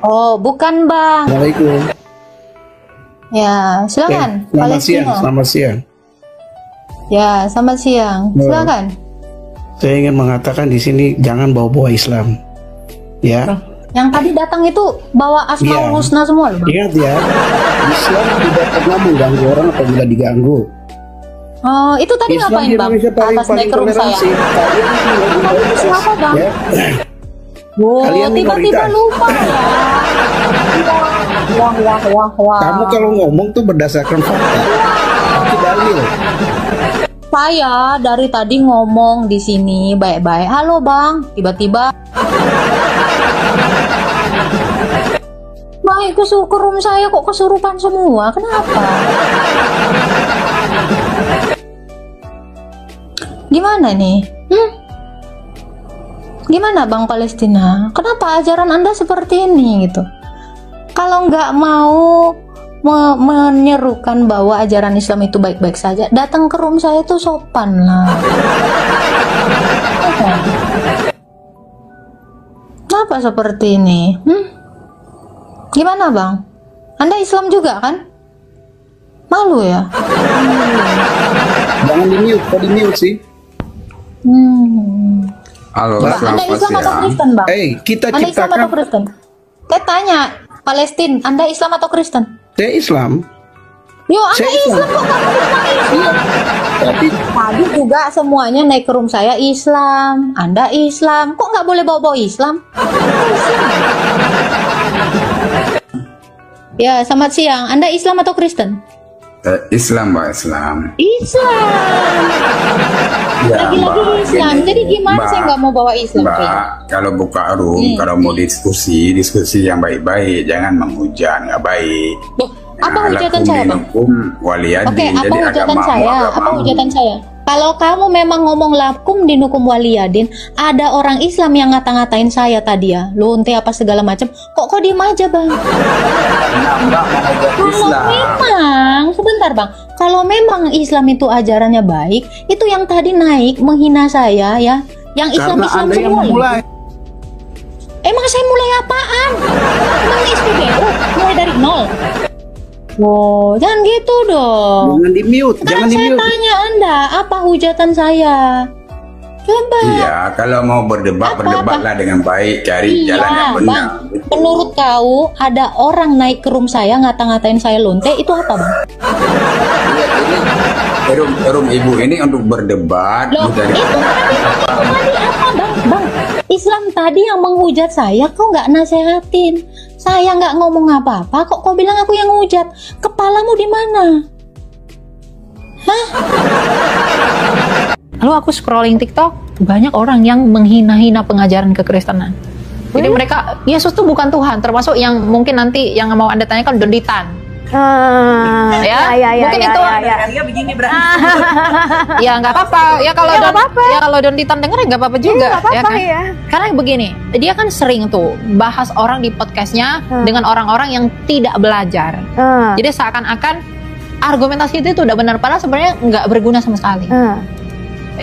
Oh, bukan Bang. Assalamualaikum. Ya, silakan. Selamat siang. Ya, selamat siang. Silakan. Saya ingin mengatakan di sini jangan bawa-bawa Islam. Ya. Yang tadi datang itu bawa Asmaul Husna semua loh, Bang. Ingat ya, Islam tidak pernah mengganggu orang apabila diganggu. Oh, itu tadi Islam ngapain di bang? Indonesia paling Atas naik ke room saya. toleransi. Kalian minoritas. Siapa bang? Ya. Wow, Kalian tiba-tiba minoritas. lupa ya. Wah. Kamu kalau ngomong tuh berdasarkan fakta, itu dalil. Saya dari tadi ngomong di sini baik-baik. Halo bang, tiba-tiba baik ke room saya kok kesurupan semua. Kenapa? Gimana nih? Gimana bang Palestina? Kenapa ajaran Anda seperti ini gitu? Kalau nggak mau menyerukan bahwa ajaran Islam itu baik-baik saja, datang ke room saya tuh sopan lah. Kenapa seperti ini? Gimana bang? Anda Islam juga kan? Malu ya? Jangan di mute, kok di mute sih? Halo, Anda Islam atau Kristen bang? Kita Anda Islam atau ciptakan. Kristen? Saya tanya, Palestina, Anda Islam atau Kristen? Saya Islam. Yo, Anda Islam kok kamu Islam? Tapi tadi juga semuanya naik ke room saya Islam. Anda Islam, kok nggak boleh bawa-bawa Islam? Ya, selamat siang. Anda Islam atau Kristen? Islam, Mbak, Islam. Islam. Ya, Lagi-lagi Mbak, Islam. gini, Jadi gimana Mbak, saya nggak mau bawa Islam? Mbak, kalau buka room, kalau mau diskusi yang baik-baik, jangan menghujat, nggak baik. Apa hujatan saya, Bang? Waliyadin. Oke, apa Jadi hujatan agama saya? Apa hujatan saya? Kalau kamu memang ngomong lakum dinukum waliyadin, ada orang Islam yang ngata-ngatain saya tadi ya, lonte apa segala macam. Kok diem aja bang? Kalau memang, sebentar bang, kalau memang Islam itu ajarannya baik, itu yang tadi naik menghina saya ya, yang Islam Islam semua. Emang saya mulai apaan? Emang SPBU mulai dari nol. Wow, jangan gitu dong. Jangan di mute, Nah, jangan di saya mute. tanya Anda, apa hujatan saya? Coba. Iya, kalau mau berdebatlah dengan baik, cari jalan yang benar. Bang, menurut kau ada orang naik ke room saya ngata-ngatain saya lonte, itu apa bang? Room ibu ini untuk berdebat. Loh, dari itu tadi apa bang? Islam tadi yang menghujat saya, kau nggak nasehatin. Saya nggak ngomong apa-apa, kok kau bilang aku yang ngehujat? Kepalamu di mana? Hah? Lalu aku scrolling TikTok, banyak orang yang menghina-hina pengajaran kekristenan. Jadi mereka, Yesus tuh bukan Tuhan, termasuk yang mungkin nanti yang mau Anda tanyakan Donditan. Ya, mungkin itu begini berarti. ya nggak apa-apa ya kalau Donditan denger nggak apa-apa juga ya kan? Karena begini, dia kan sering tuh bahas orang di podcastnya dengan orang-orang yang tidak belajar. Jadi seakan-akan argumentasi itu udah benar, padahal sebenarnya nggak berguna sama sekali.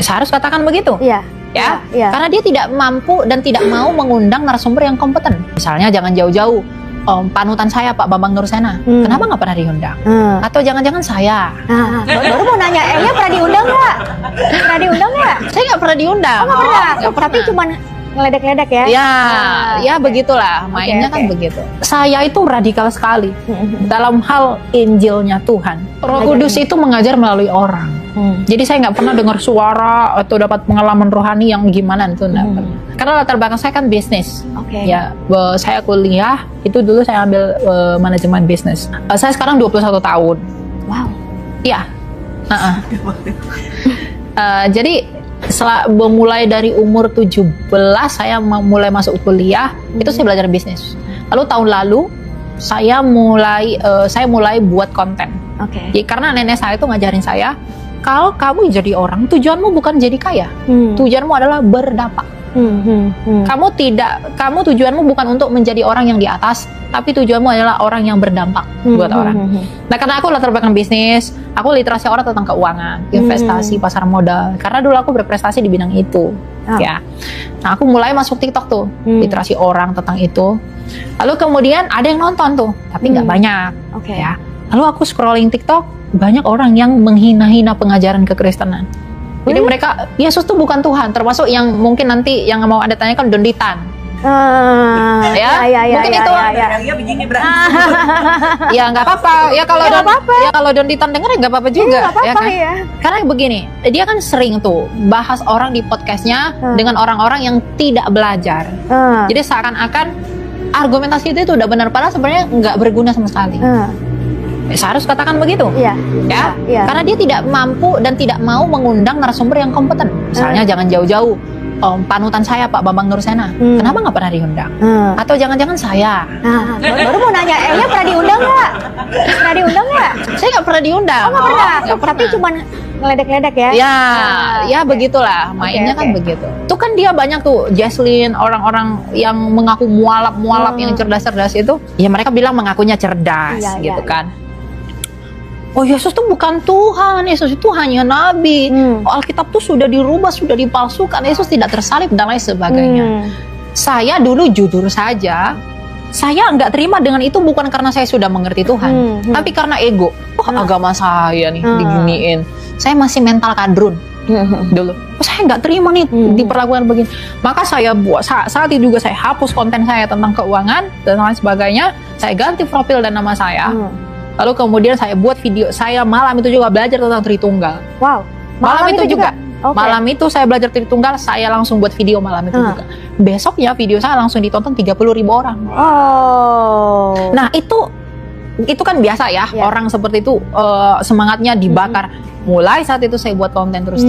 Saya harus katakan begitu. Karena dia tidak mampu dan tidak mau mengundang narasumber yang kompeten. Misalnya jangan jauh-jauh. Panutan saya Pak Bambang Nursena, kenapa nggak pernah diundang? Atau jangan-jangan saya? Baru mau nanya, pernah diundang nggak? Pernah diundang nggak? Saya nggak pernah diundang. Oh, nggak pernah. Tapi cuma ngeledek-ledek ya? Ya begitulah, mainnya kan begitu. Saya itu radikal sekali dalam hal Injilnya Tuhan. Roh Kudus itu mengajar melalui orang. Jadi saya nggak pernah dengar suara atau dapat pengalaman rohani yang gimana itu nggak pernah. Karena latar belakang saya kan bisnis. Ya, saya kuliah itu dulu saya ambil manajemen bisnis. Saya sekarang 21 tahun. Wow. Iya. Jadi mulai dari umur 17 saya mulai masuk kuliah, itu saya belajar bisnis. Lalu tahun lalu saya mulai buat konten. Karena nenek saya itu ngajarin saya, kalau kamu jadi orang, tujuanmu bukan jadi kaya. Tujuanmu adalah berdampak. Kamu tujuanmu bukan untuk menjadi orang yang di atas, tapi tujuanmu adalah orang yang berdampak buat orang. Nah, karena aku latar belakang bisnis, aku literasi orang tentang keuangan, investasi, pasar modal. Karena dulu aku berprestasi di bidang itu. Ya. Nah, aku mulai masuk TikTok tuh, literasi orang tentang itu. Lalu kemudian ada yang nonton tuh, tapi nggak banyak. Ya. Lalu aku scrolling TikTok, banyak orang yang menghina-hina pengajaran kekristenan. Jadi mereka, Yesus tuh bukan Tuhan, termasuk yang mungkin nanti yang mau Anda tanyakan Donditan. Mungkin itu. Ya nggak apa-apa. Ya kalau Don Titan denger ya nggak apa-apa juga. Karena begini, dia kan sering tuh bahas orang di podcastnya dengan orang-orang yang tidak belajar. Jadi seakan-akan argumentasi itu udah benar, padahal sebenarnya nggak berguna sama sekali. Saya harus katakan begitu, karena dia tidak mampu dan tidak mau mengundang narasumber yang kompeten. Misalnya jangan jauh-jauh. Panutan saya Pak Bambang Nursena, kenapa nggak pernah diundang? Atau jangan-jangan saya? Baru mau nanya, pernah diundang nggak? Pernah diundang nggak? Saya nggak pernah diundang. Nggak pernah. Tapi cuma ngeledek-ledek ya? Ya begitulah, mainnya kan begitu. Itu kan dia banyak tuh, Jesslyn, orang-orang yang mengaku mualaf yang cerdas-cerdas itu, ya mereka bilang mengakunya cerdas, gitu kan. Oh, Yesus itu bukan Tuhan, Yesus itu hanya Nabi. Alkitab tuh sudah dirubah, sudah dipalsukan, Yesus tidak tersalib dan lain sebagainya. Saya dulu jujur saja, saya nggak terima dengan itu bukan karena saya sudah mengerti Tuhan, tapi karena ego. Agama saya nih diginiin. Saya masih mental kadrun dulu. Saya nggak terima nih diperlakukan begini. Maka saya buat saat itu juga saya hapus konten saya tentang keuangan dan lain sebagainya. Saya ganti profil dan nama saya. Lalu kemudian saya buat video, saya malam itu juga belajar tentang Tritunggal. Wow. Malam itu juga. Malam itu saya belajar Tritunggal, saya langsung buat video malam itu juga. Besoknya video saya langsung ditonton 30.000 orang. Nah itu kan biasa ya, orang seperti itu semangatnya dibakar. Mulai saat itu saya buat konten terus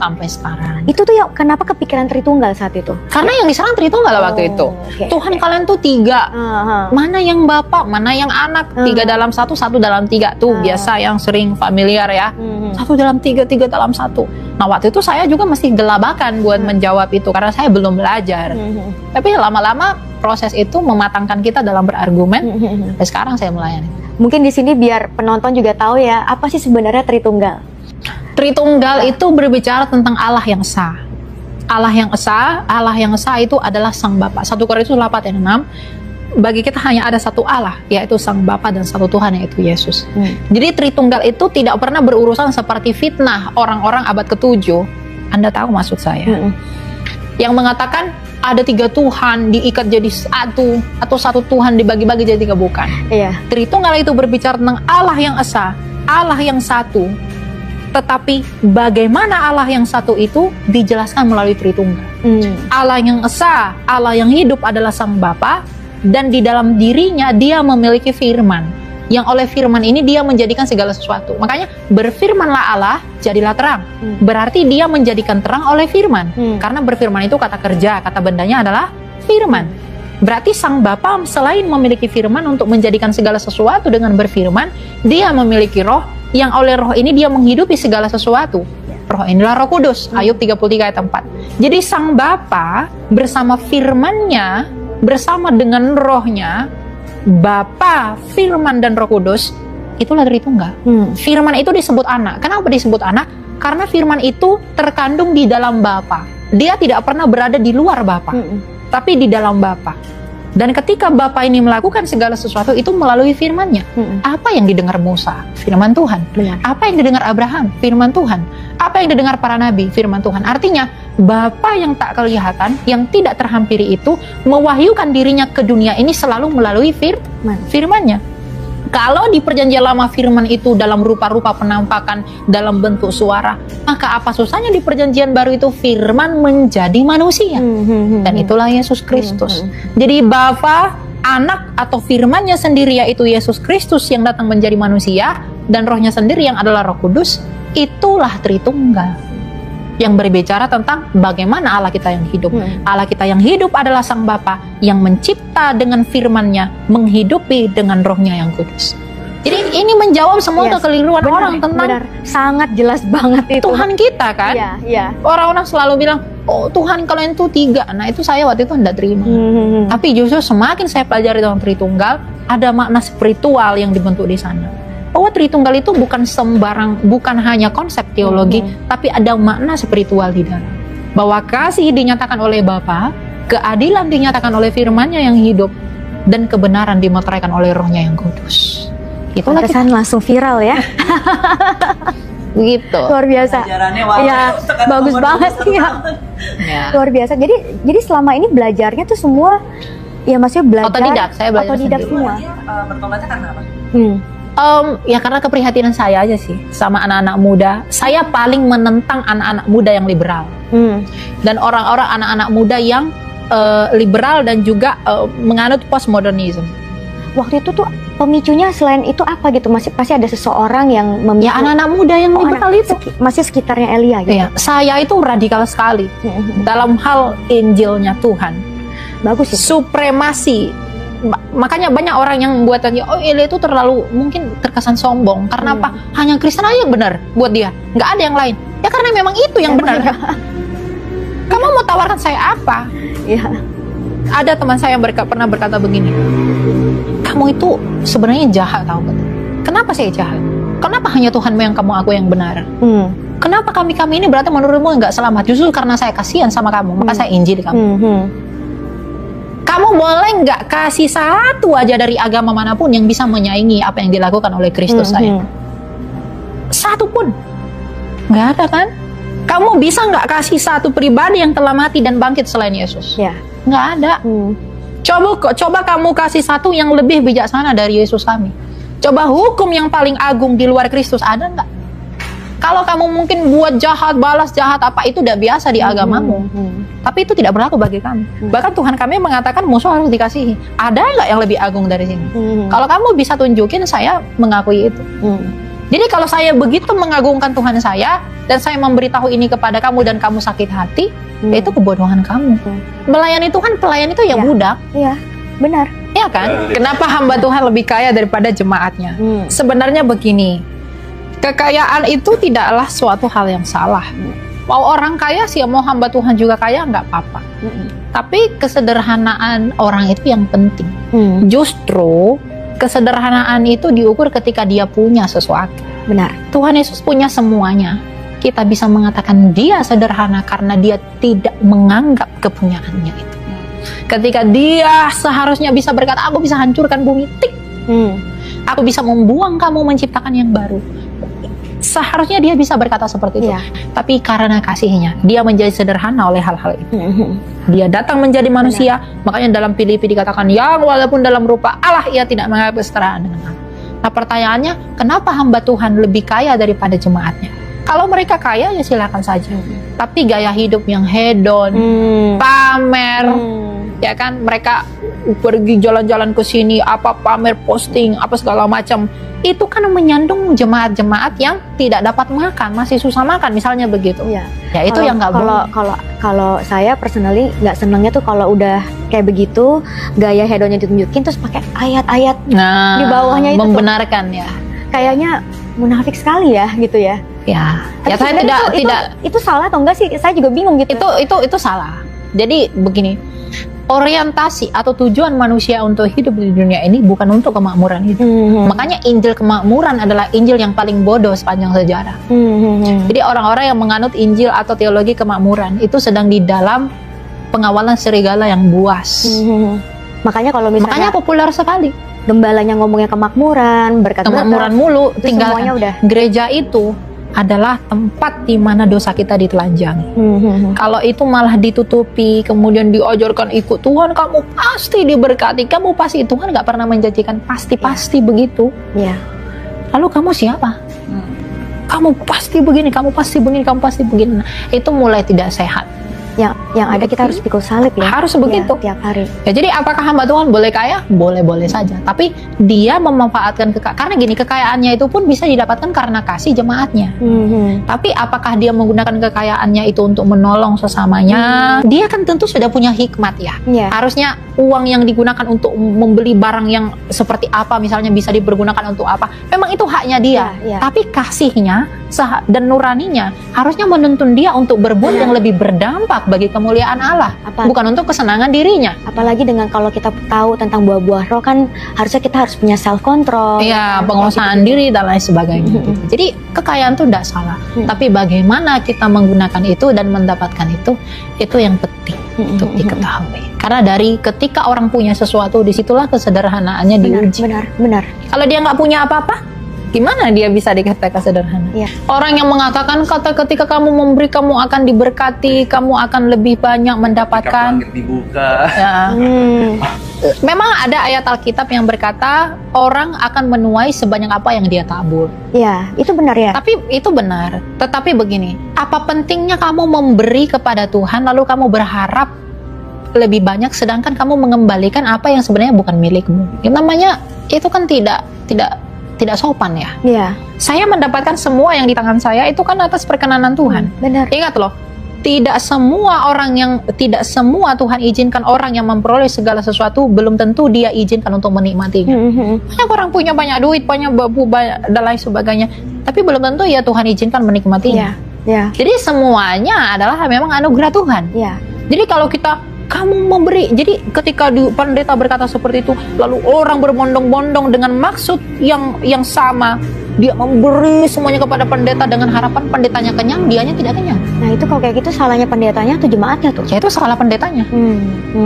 sampai sekarang. Itu tuh ya kenapa kepikiran Tritunggal saat itu? Karena yang diserang Tritunggal waktu itu. Tuhan kalian tuh 3. Mana yang Bapak, mana yang anak? 3 dalam 1, 1 dalam 3 tuh biasa yang sering familiar ya. 1 dalam 3, 3 dalam 1. Nah waktu itu saya juga masih gelabakan buat menjawab itu karena saya belum belajar. Tapi lama-lama proses itu mematangkan kita dalam berargumen. Dan sekarang saya melayani. Mungkin di sini biar penonton juga tahu ya, apa sih sebenarnya Tritunggal? Tritunggal itu berbicara tentang Allah yang esa. Allah yang esa itu adalah Sang Bapa. 1 Korintus 8:6. Bagi kita hanya ada satu Allah, yaitu Sang Bapa dan satu Tuhan, yaitu Yesus. Jadi Tritunggal itu tidak pernah berurusan seperti fitnah orang-orang abad ke-7. Anda tahu maksud saya? Yang mengatakan ada 3 Tuhan diikat jadi satu, atau 1 Tuhan dibagi-bagi jadi 3, bukan. Tritunggal itu berbicara tentang Allah yang esa, Allah yang satu. Tetapi bagaimana Allah yang satu itu dijelaskan melalui Tritunggal. Allah yang esa, Allah yang hidup adalah Sang Bapa, dan di dalam dirinya dia memiliki firman. Yang oleh firman ini dia menjadikan segala sesuatu. Makanya berfirmanlah Allah, jadilah terang. Berarti dia menjadikan terang oleh firman. Karena berfirman itu kata kerja, kata bendanya adalah firman. Berarti Sang Bapa selain memiliki firman untuk menjadikan segala sesuatu dengan berfirman, dia memiliki roh, yang oleh roh ini dia menghidupi segala sesuatu. Roh inilah Roh Kudus, Ayub 33 ayat 4. Jadi Sang Bapa bersama firman-Nya, bersama dengan rohnya, Bapa, Firman, dan Roh Kudus, itulah Tritunggal. Firman itu disebut anak. Kenapa disebut anak? Karena firman itu terkandung di dalam Bapa. Dia tidak pernah berada di luar Bapa, tapi di dalam Bapa. Dan ketika Bapa ini melakukan segala sesuatu itu melalui firman-Nya. Apa yang didengar Musa? Firman Tuhan. Apa yang didengar Abraham? Firman Tuhan. Apa yang didengar para nabi? Firman Tuhan. Artinya Bapa yang tak kelihatan, yang tidak terhampiri itu mewahyukan dirinya ke dunia ini selalu melalui firman-Nya. Kalau di perjanjian lama firman itu dalam rupa-rupa penampakan, dalam bentuk suara, maka apa susahnya di perjanjian baru itu firman menjadi manusia. Dan itulah Yesus Kristus. Jadi Bapa, anak atau firman-Nya sendiri yaitu Yesus Kristus yang datang menjadi manusia, dan rohnya sendiri yang adalah Roh Kudus, itulah Tritunggal. Yang berbicara tentang bagaimana Allah kita yang hidup. Allah kita yang hidup adalah Sang Bapa yang mencipta dengan firman-Nya, menghidupi dengan rohnya yang kudus. Jadi ini menjawab semua kekeliruan orang tentang sangat jelas banget itu. Tuhan kita kan. Orang-orang selalu bilang, oh Tuhan kalian itu 3. Nah itu saya waktu itu tidak terima. Tapi justru semakin saya pelajari tentang Tritunggal, ada makna spiritual yang dibentuk di sana. Bahwa Tritunggal itu bukan sembarang, bukan hanya konsep teologi, tapi ada makna spiritual di dalam. Bahwa kasih dinyatakan oleh Bapa, keadilan dinyatakan oleh firman-Nya yang hidup, dan kebenaran dimeteraikan oleh rohnya yang kudus. Itulah kesan langsung viral ya. Begitu. Luar biasa. Ya, bagus banget ya. Luar biasa. Jadi selama ini belajarnya tuh semua ya maksudnya belajar otodidak, saya belajar otodidak sendiri. semua. Bertobatnya karena apa? Ya karena keprihatinan saya aja sih sama anak-anak muda. Saya paling menentang anak-anak muda yang liberal dan orang-orang anak-anak muda yang liberal dan juga menganut postmodernism. Waktu itu tuh pemicunya selain itu apa gitu? Pasti ada seseorang yang memicu. Ya anak-anak muda yang liberal itu masih sekitarnya Elia gitu. Ya, saya itu radikal sekali dalam hal Injilnya Tuhan. Bagus itu. Supremasi. Makanya banyak orang yang membuat Elia itu terlalu mungkin terkesan sombong. Karena apa? Hanya Kristen aja yang benar buat dia. Nggak ada yang lain. Ya karena memang itu yang benar. Kamu mau tawarkan saya apa? Ya. Ada teman saya yang pernah berkata begini, kamu itu sebenarnya jahat, tahu gak? Kenapa saya jahat? Kenapa hanya Tuhanmu yang kamu aku yang benar? Kenapa kami ini berarti menurutmu nggak selamat? Justru karena saya kasihan sama kamu, maka saya injili kamu. Kamu boleh nggak kasih satu aja dari agama manapun yang bisa menyaingi apa yang dilakukan oleh Kristus saya? Satu pun nggak ada kan? Kamu bisa nggak kasih satu pribadi yang telah mati dan bangkit selain Yesus? Ya. Nggak ada. Coba kamu kasih satu yang lebih bijaksana dari Yesus kami. Coba hukum yang paling agung di luar Kristus ada nggak? Kalau kamu mungkin buat jahat, balas jahat apa itu udah biasa di agamamu. Tapi itu tidak berlaku bagi kami. Bahkan Tuhan kami mengatakan musuh harus dikasihi. Ada nggak yang lebih agung dari sini? Kalau kamu bisa tunjukin, saya mengakui itu. Jadi kalau saya begitu mengagungkan Tuhan saya dan saya memberitahu ini kepada kamu dan kamu sakit hati, itu kebodohan kamu. Melayani Tuhan, pelayan itu ya budak. Iya, benar. Iya kan? Kenapa hamba Tuhan lebih kaya daripada jemaatnya? Sebenarnya begini, kekayaan itu tidaklah suatu hal yang salah. Mau orang kaya sih, mau hamba Tuhan juga kaya, nggak apa-apa. Tapi kesederhanaan orang itu yang penting. Justru kesederhanaan itu diukur ketika dia punya sesuatu. Benar. Tuhan Yesus punya semuanya. Kita bisa mengatakan dia sederhana karena dia tidak menganggap kepunyaannya itu. Ketika dia seharusnya bisa berkata, aku bisa hancurkan bumi, tik. Aku bisa membuang kamu, menciptakan yang baru. Seharusnya dia bisa berkata seperti itu. Tapi karena kasihnya, dia menjadi sederhana oleh hal-hal itu. Dia datang menjadi manusia. Makanya dalam Filipi dikatakan, yang walaupun dalam rupa Allah, ia tidak menganggap kesetaraan dengan Allah. Nah pertanyaannya, kenapa hamba Tuhan lebih kaya daripada jemaatnya? Kalau mereka kaya ya silakan saja. Tapi gaya hidup yang hedon, pamer, ya kan, mereka pergi jalan-jalan ke sini, apa pamer, posting, apa segala macam. Itu kan menyandung jemaat-jemaat yang tidak dapat makan, masih susah makan, misalnya begitu. Ya itu yang nggak boleh. Kalau saya personally nggak senangnya tuh kalau udah kayak begitu, gaya hedonnya ditunjukin terus pakai ayat-ayat di bawahnya itu membenarkan tuh. Ya. Kayaknya munafik sekali ya gitu ya. Ya saya tidak itu salah atau enggak sih? Saya juga bingung gitu. Itu salah. Jadi begini, orientasi atau tujuan manusia untuk hidup di dunia ini bukan untuk kemakmuran itu. Makanya Injil kemakmuran adalah Injil yang paling bodoh sepanjang sejarah. Jadi orang-orang yang menganut Injil atau teologi kemakmuran itu sedang di dalam pengawalan serigala yang buas. Makanya kalau misalnya populer sekali. Gembalanya ngomongnya kemakmuran, kemakmuran mulu, tinggal udah. Gereja itu adalah tempat di mana dosa kita ditelanjangi. Kalau itu malah ditutupi, kemudian diajarkan ikut Tuhan, kamu pasti diberkati, kamu pasti, Tuhan nggak pernah menjanjikan pasti begitu. Lalu kamu siapa? Kamu pasti begini, kamu pasti begini, kamu pasti begini. Nah, itu mulai tidak sehat. Yang ada kita harus pikul salib ya. Harus begitu tiap hari. Ya, jadi apakah hamba Tuhan boleh kaya? Boleh saja. Tapi dia memanfaatkan karena gini, kekayaannya itu pun bisa didapatkan karena kasih jemaatnya. Tapi apakah dia menggunakan kekayaannya itu untuk menolong sesamanya? Dia kan tentu sudah punya hikmat ya. Harusnya uang yang digunakan untuk membeli barang yang seperti apa misalnya bisa dipergunakan untuk apa? Memang itu haknya dia. Tapi kasihnya dan nuraninya harusnya menuntun dia untuk berbuat yang lebih berdampak bagi kemuliaan Allah, bukan untuk kesenangan dirinya. Apalagi dengan kalau kita tahu tentang buah-buah roh kan harusnya kita harus punya self control. Iya, penguasaan diri dan lain sebagainya. Jadi kekayaan itu tidak salah, tapi bagaimana kita menggunakan itu dan mendapatkan itu yang penting untuk diketahui. Karena dari ketika orang punya sesuatu, disitulah kesederhanaannya diuji. Benar. Kalau dia nggak punya apa-apa, Gimana dia bisa dikatakan sederhana? Iya. Orang yang mengatakan kata ketika kamu memberi kamu akan diberkati, kamu akan lebih banyak mendapatkan. Dibuka. Ya. Memang ada ayat Alkitab yang berkata orang akan menuai sebanyak apa yang dia tabur. Iya, itu benar ya. Tapi itu benar. Tetapi begini, apa pentingnya kamu memberi kepada Tuhan lalu kamu berharap lebih banyak sedangkan kamu mengembalikan apa yang sebenarnya bukan milikmu? Yang namanya itu kan tidak sopan ya. Iya. Saya mendapatkan semua yang di tangan saya itu kan atas perkenanan Tuhan. Benar. Ingat loh, tidak semua Tuhan izinkan orang yang memperoleh segala sesuatu belum tentu dia izinkan untuk menikmatinya. Banyak orang punya banyak duit, banyak babu, dan lain sebagainya, tapi belum tentu ya Tuhan izinkan menikmatinya. Ya. Jadi semuanya adalah memang anugerah Tuhan. Ya. Jadi kalau kamu memberi, jadi ketika pendeta berkata seperti itu, lalu orang berbondong-bondong dengan maksud yang sama, dia memberi semuanya kepada pendeta dengan harapan pendetanya kenyang, dianya tidak kenyang. Nah itu kalau kayak gitu salahnya pendetanya atau jemaatnya tuh? Ya itu salah pendetanya.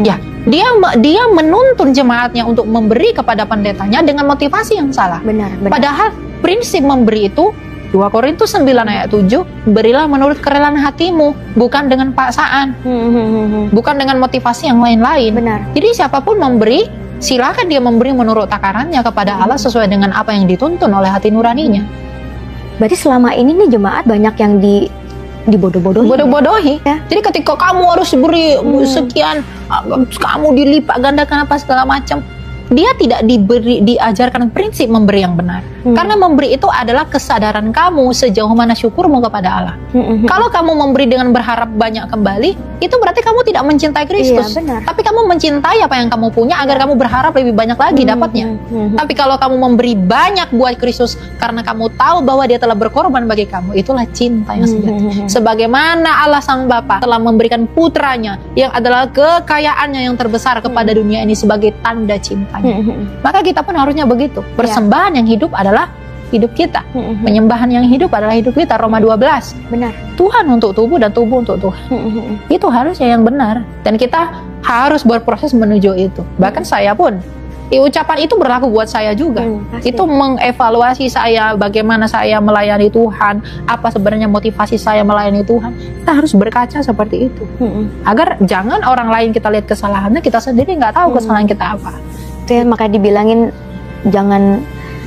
Ya, dia menuntun jemaatnya untuk memberi kepada pendetanya dengan motivasi yang salah. Benar. Padahal prinsip memberi itu 2 Korintus 9 ayat 7, berilah menurut kerelaan hatimu, bukan dengan paksaan, bukan dengan motivasi yang lain-lain. Benar. Jadi siapapun memberi, silakan dia memberi menurut takarannya kepada Allah sesuai dengan apa yang dituntun oleh hati nuraninya. Berarti selama ini nih jemaat banyak yang dibodoh-bodohi. Ya. Jadi ketika kamu harus beri sekian, kamu dilipat gandakan apa segala macam, dia tidak diajarkan prinsip memberi yang benar. Karena memberi itu adalah kesadaran kamu sejauh mana syukurmu kepada Allah. Kalau kamu memberi dengan berharap banyak kembali, itu berarti kamu tidak mencintai Kristus. Iya, benar. Tapi kamu mencintai apa yang kamu punya agar kamu berharap lebih banyak lagi dapatnya. Tapi kalau kamu memberi banyak buat Kristus karena kamu tahu bahwa dia telah berkorban bagi kamu, itulah cinta yang sejati. Sebagaimana Allah Sang Bapa telah memberikan putranya yang adalah kekayaannya yang terbesar kepada dunia ini sebagai tanda cintanya. Maka kita pun harusnya begitu. Persembahan yang hidup adalah hidup kita. Penyembahan yang hidup adalah hidup kita. Roma 12. Benar. Tuhan untuk tubuh dan tubuh untuk Tuhan. Itu harusnya yang benar. Dan kita harus berproses menuju itu. Bahkan saya pun, ucapan itu berlaku buat saya juga. Itu mengevaluasi saya, bagaimana saya melayani Tuhan, apa sebenarnya motivasi saya melayani Tuhan. Kita harus berkaca seperti itu. Agar jangan orang lain kita lihat kesalahannya, kita sendiri nggak tahu kesalahan kita apa. Itu ya, makanya dibilangin jangan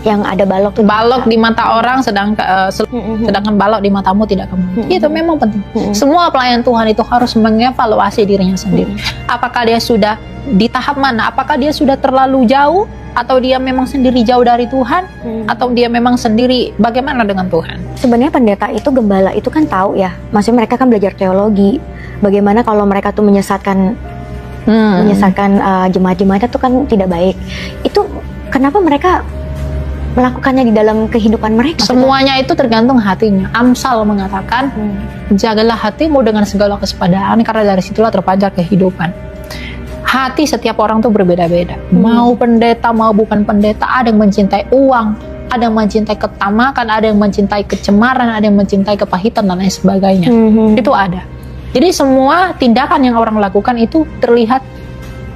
yang ada balok di mata orang sedangkan balok di matamu tidak kamu. Itu memang penting. Semua pelayan Tuhan itu harus mengevaluasi dirinya sendiri. Apakah dia sudah di tahap mana? Apakah dia sudah terlalu jauh atau dia memang sendiri jauh dari Tuhan atau dia memang sendiri bagaimana dengan Tuhan? Sebenarnya pendeta itu, gembala itu kan tahu ya. Maksudnya mereka kan belajar teologi. Bagaimana kalau mereka tuh menyesatkan jemaat-jemaatnya tuh kan tidak baik. Itu kenapa mereka melakukannya di dalam kehidupan mereka? Semuanya itu tergantung hatinya. Amsal mengatakan, jagalah hatimu dengan segala kewaspadaan karena dari situlah terpancar kehidupan. Hati setiap orang tuh berbeda-beda. Mau pendeta, mau bukan pendeta, ada yang mencintai uang, ada yang mencintai ketamakan, ada yang mencintai kecemaran, ada yang mencintai kepahitan dan lain sebagainya. Itu ada. Jadi semua tindakan yang orang lakukan itu terlihat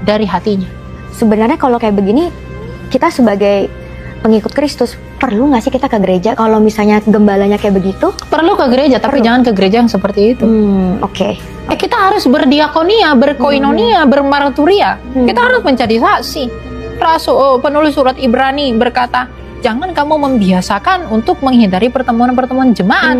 dari hatinya. Sebenarnya kalau kayak begini, kita sebagai pengikut Kristus, perlu nggak sih kita ke gereja kalau misalnya gembalanya kayak begitu? Perlu ke gereja, tapi jangan ke gereja yang seperti itu. Oke. Kita harus berdiakonia, berkoinonia, bermarturia. Kita harus menjadi saksi. Penulis surat Ibrani berkata, jangan kamu membiasakan untuk menghindari pertemuan-pertemuan jemaat.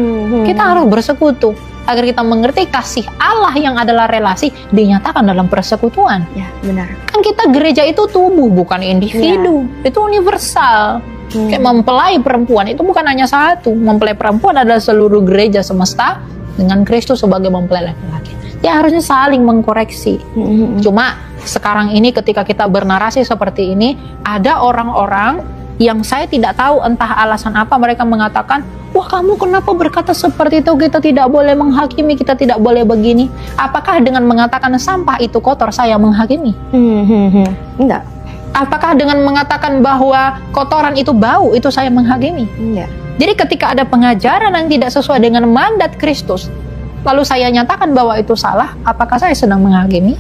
Kita harus bersekutu agar kita mengerti kasih Allah yang adalah relasi dinyatakan dalam persekutuan. Ya, benar. Kan kita gereja itu tubuh, bukan individu. Itu universal. Kayak mempelai perempuan itu bukan hanya satu. Mempelai perempuan adalah seluruh gereja semesta dengan Kristus sebagai mempelai laki-laki. Ya harusnya saling mengkoreksi. Cuma sekarang ini ketika kita bernarasi seperti ini, ada orang-orang yang saya tidak tahu entah alasan apa mereka mengatakan, wah kamu kenapa berkata seperti itu, kita tidak boleh menghakimi, kita tidak boleh begini. Apakah dengan mengatakan sampah itu kotor saya menghakimi? Enggak. Apakah dengan mengatakan bahwa kotoran itu bau itu saya menghakimi? Enggak. Jadi ketika ada pengajaran yang tidak sesuai dengan mandat Kristus, lalu saya nyatakan bahwa itu salah, apakah saya sedang menghakimi?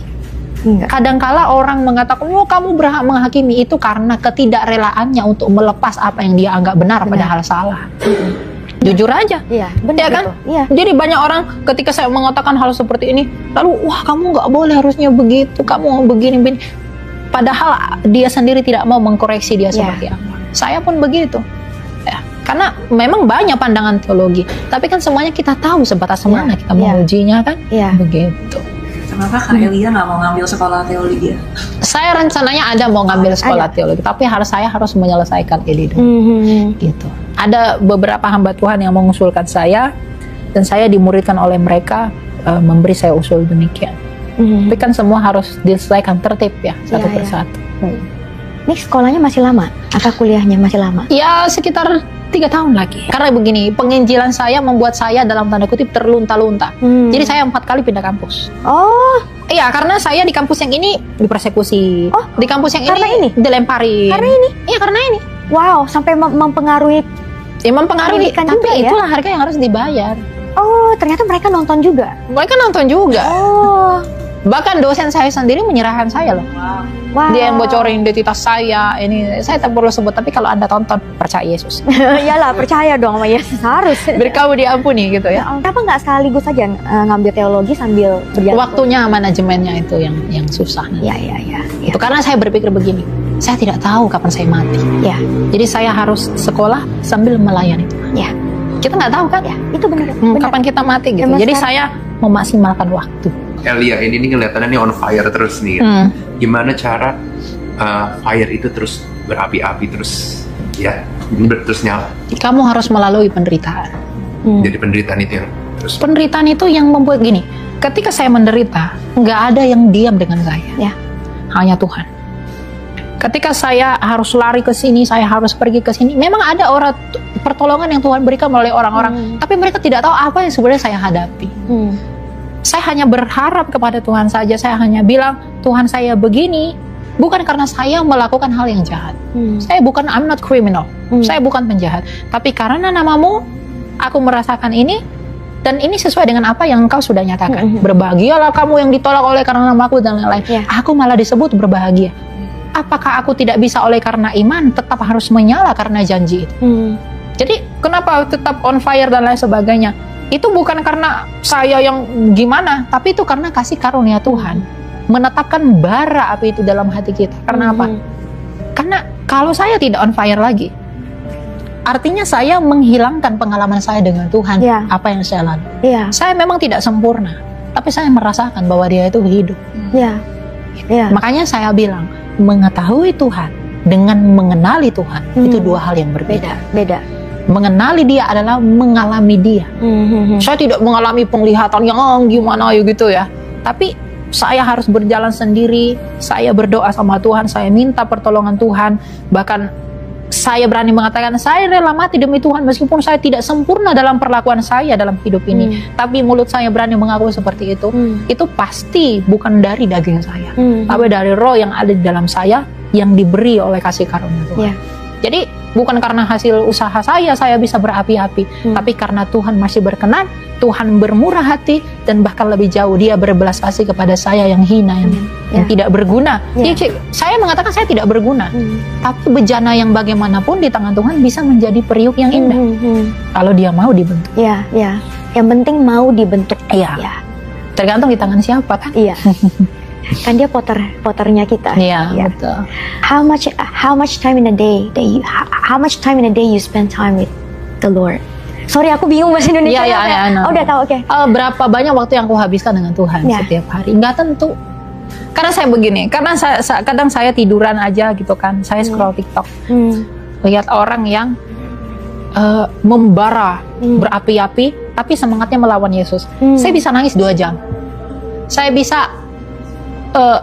Kadangkala orang mengatakan, oh kamu berhak menghakimi, itu karena ketidakrelaannya untuk melepas apa yang dia anggap benar. Padahal salah. Jujur aja, benar kan? Iya. Jadi banyak orang ketika saya mengatakan hal seperti ini, lalu wah kamu nggak boleh, harusnya begitu, kamu begini. Padahal dia sendiri tidak mau mengkoreksi dia seperti apa. Saya pun begitu. Ya, karena memang banyak pandangan teologi, tapi kan semuanya kita tahu sebatas mana kita mengujinya kan? Begitu. Kenapa Kak Elia nggak mau ngambil sekolah teologi? Saya rencananya ada mau ngambil sekolah teologi, tapi saya harus menyelesaikan ini dulu. Gitu. Ada beberapa hamba Tuhan yang mengusulkan saya, dan saya dimuridkan oleh mereka memberi saya usul demikian. Tapi kan semua harus diselesaikan tertib ya, satu persatu. Ini sekolahnya masih lama? Atau kuliahnya masih lama? Ya sekitar 3 tahun lagi. Karena begini, penginjilan saya membuat saya dalam tanda kutip terlunta-lunta. Jadi saya 4 kali pindah kampus. Iya, karena saya di kampus yang ini dipersekusi. Di kampus yang ini dilempari. Karena ini? Iya, karena ini. Wow, sampai mempengaruhi. Ya mempengaruhi, tapi juga, itulah harga yang harus dibayar. Oh, ternyata mereka nonton juga. Mereka nonton juga. Bahkan dosen saya sendiri menyerahkan saya loh. Dia yang bocorin identitas saya. Ini saya tak perlu sebut, tapi kalau Anda tonton, percaya Yesus. Iyalah, percaya dong sama Yesus, harus. Berkamu diampuni gitu ya. Kenapa nggak sekaligus saja ngambil teologi sambil berjalan? Waktunya, manajemennya itu yang susah. Iya. Itu karena saya berpikir begini, saya tidak tahu kapan saya mati. Jadi saya harus sekolah sambil melayani Tuhan. Kita nggak tahu kan? Itu benar. Kapan kita mati gitu. Jadi saya memaksimalkan waktu. Elia ini kelihatannya on fire terus nih. Gimana cara fire itu terus berapi-api terus terus nyala? Kamu harus melalui penderitaan. Jadi penderitaan itu yang terus. Penderitaan itu yang membuat gini. Ketika saya menderita, nggak ada yang diam dengan saya. Hanya Tuhan. Ketika saya harus lari ke sini, saya harus pergi ke sini. Memang ada orang pertolongan yang Tuhan berikan melalui orang-orang, tapi mereka tidak tahu apa yang sebenarnya saya hadapi. Saya hanya berharap kepada Tuhan saja. Saya hanya bilang, Tuhan saya begini, bukan karena saya melakukan hal yang jahat. Saya bukan, I'm not criminal. Saya bukan penjahat. Tapi karena namamu, aku merasakan ini, dan ini sesuai dengan apa yang engkau sudah nyatakan. Berbahagialah kamu yang ditolak oleh karena namaku dan lain-lain. Aku malah disebut berbahagia. Apakah aku tidak bisa oleh karena iman, tetap harus menyala karena janji itu? Jadi kenapa tetap on fire dan lain sebagainya? Itu bukan karena saya yang gimana, tapi itu karena kasih karunia Tuhan menetapkan bara api itu dalam hati kita. Karena apa? Karena kalau saya tidak on fire lagi, artinya saya menghilangkan pengalaman saya dengan Tuhan. Apa yang saya lalui. Saya memang tidak sempurna, tapi saya merasakan bahwa Dia itu hidup. Makanya saya bilang, mengetahui Tuhan dengan mengenali Tuhan itu 2 hal yang berbeda. Beda. Mengenali Dia adalah mengalami Dia. Saya tidak mengalami penglihatan yang gimana gitu ya. Tapi saya harus berjalan sendiri. Saya berdoa sama Tuhan. Saya minta pertolongan Tuhan. Bahkan saya berani mengatakan saya rela mati demi Tuhan meskipun saya tidak sempurna dalam perlakuan saya dalam hidup ini. Tapi mulut saya berani mengaku seperti itu. Itu pasti bukan dari daging saya, tapi dari roh yang ada di dalam saya yang diberi oleh kasih karunia Tuhan. Jadi bukan karena hasil usaha saya bisa berapi-api, tapi karena Tuhan masih berkenan, Tuhan bermurah hati, dan bahkan lebih jauh Dia berbelas kasih kepada saya yang hina, yang tidak berguna. Jadi, saya mengatakan saya tidak berguna, tapi bejana yang bagaimanapun di tangan Tuhan bisa menjadi periuk yang indah. Kalau Dia mau dibentuk. Yang penting mau dibentuk. Tergantung di tangan siapa kan? Kan Dia potternya kita. Betul. How much time in a day you spend time with the Lord? Sorry, aku bingung bahasa Indonesia. Udah tahu, oke. Berapa banyak waktu yang aku habiskan dengan Tuhan setiap hari? Nggak tentu. Karena saya begini, karena kadang saya tiduran aja gitu kan, saya scroll TikTok, lihat orang yang membara, berapi-api, tapi semangatnya melawan Yesus. Saya bisa nangis 2 jam. Saya bisa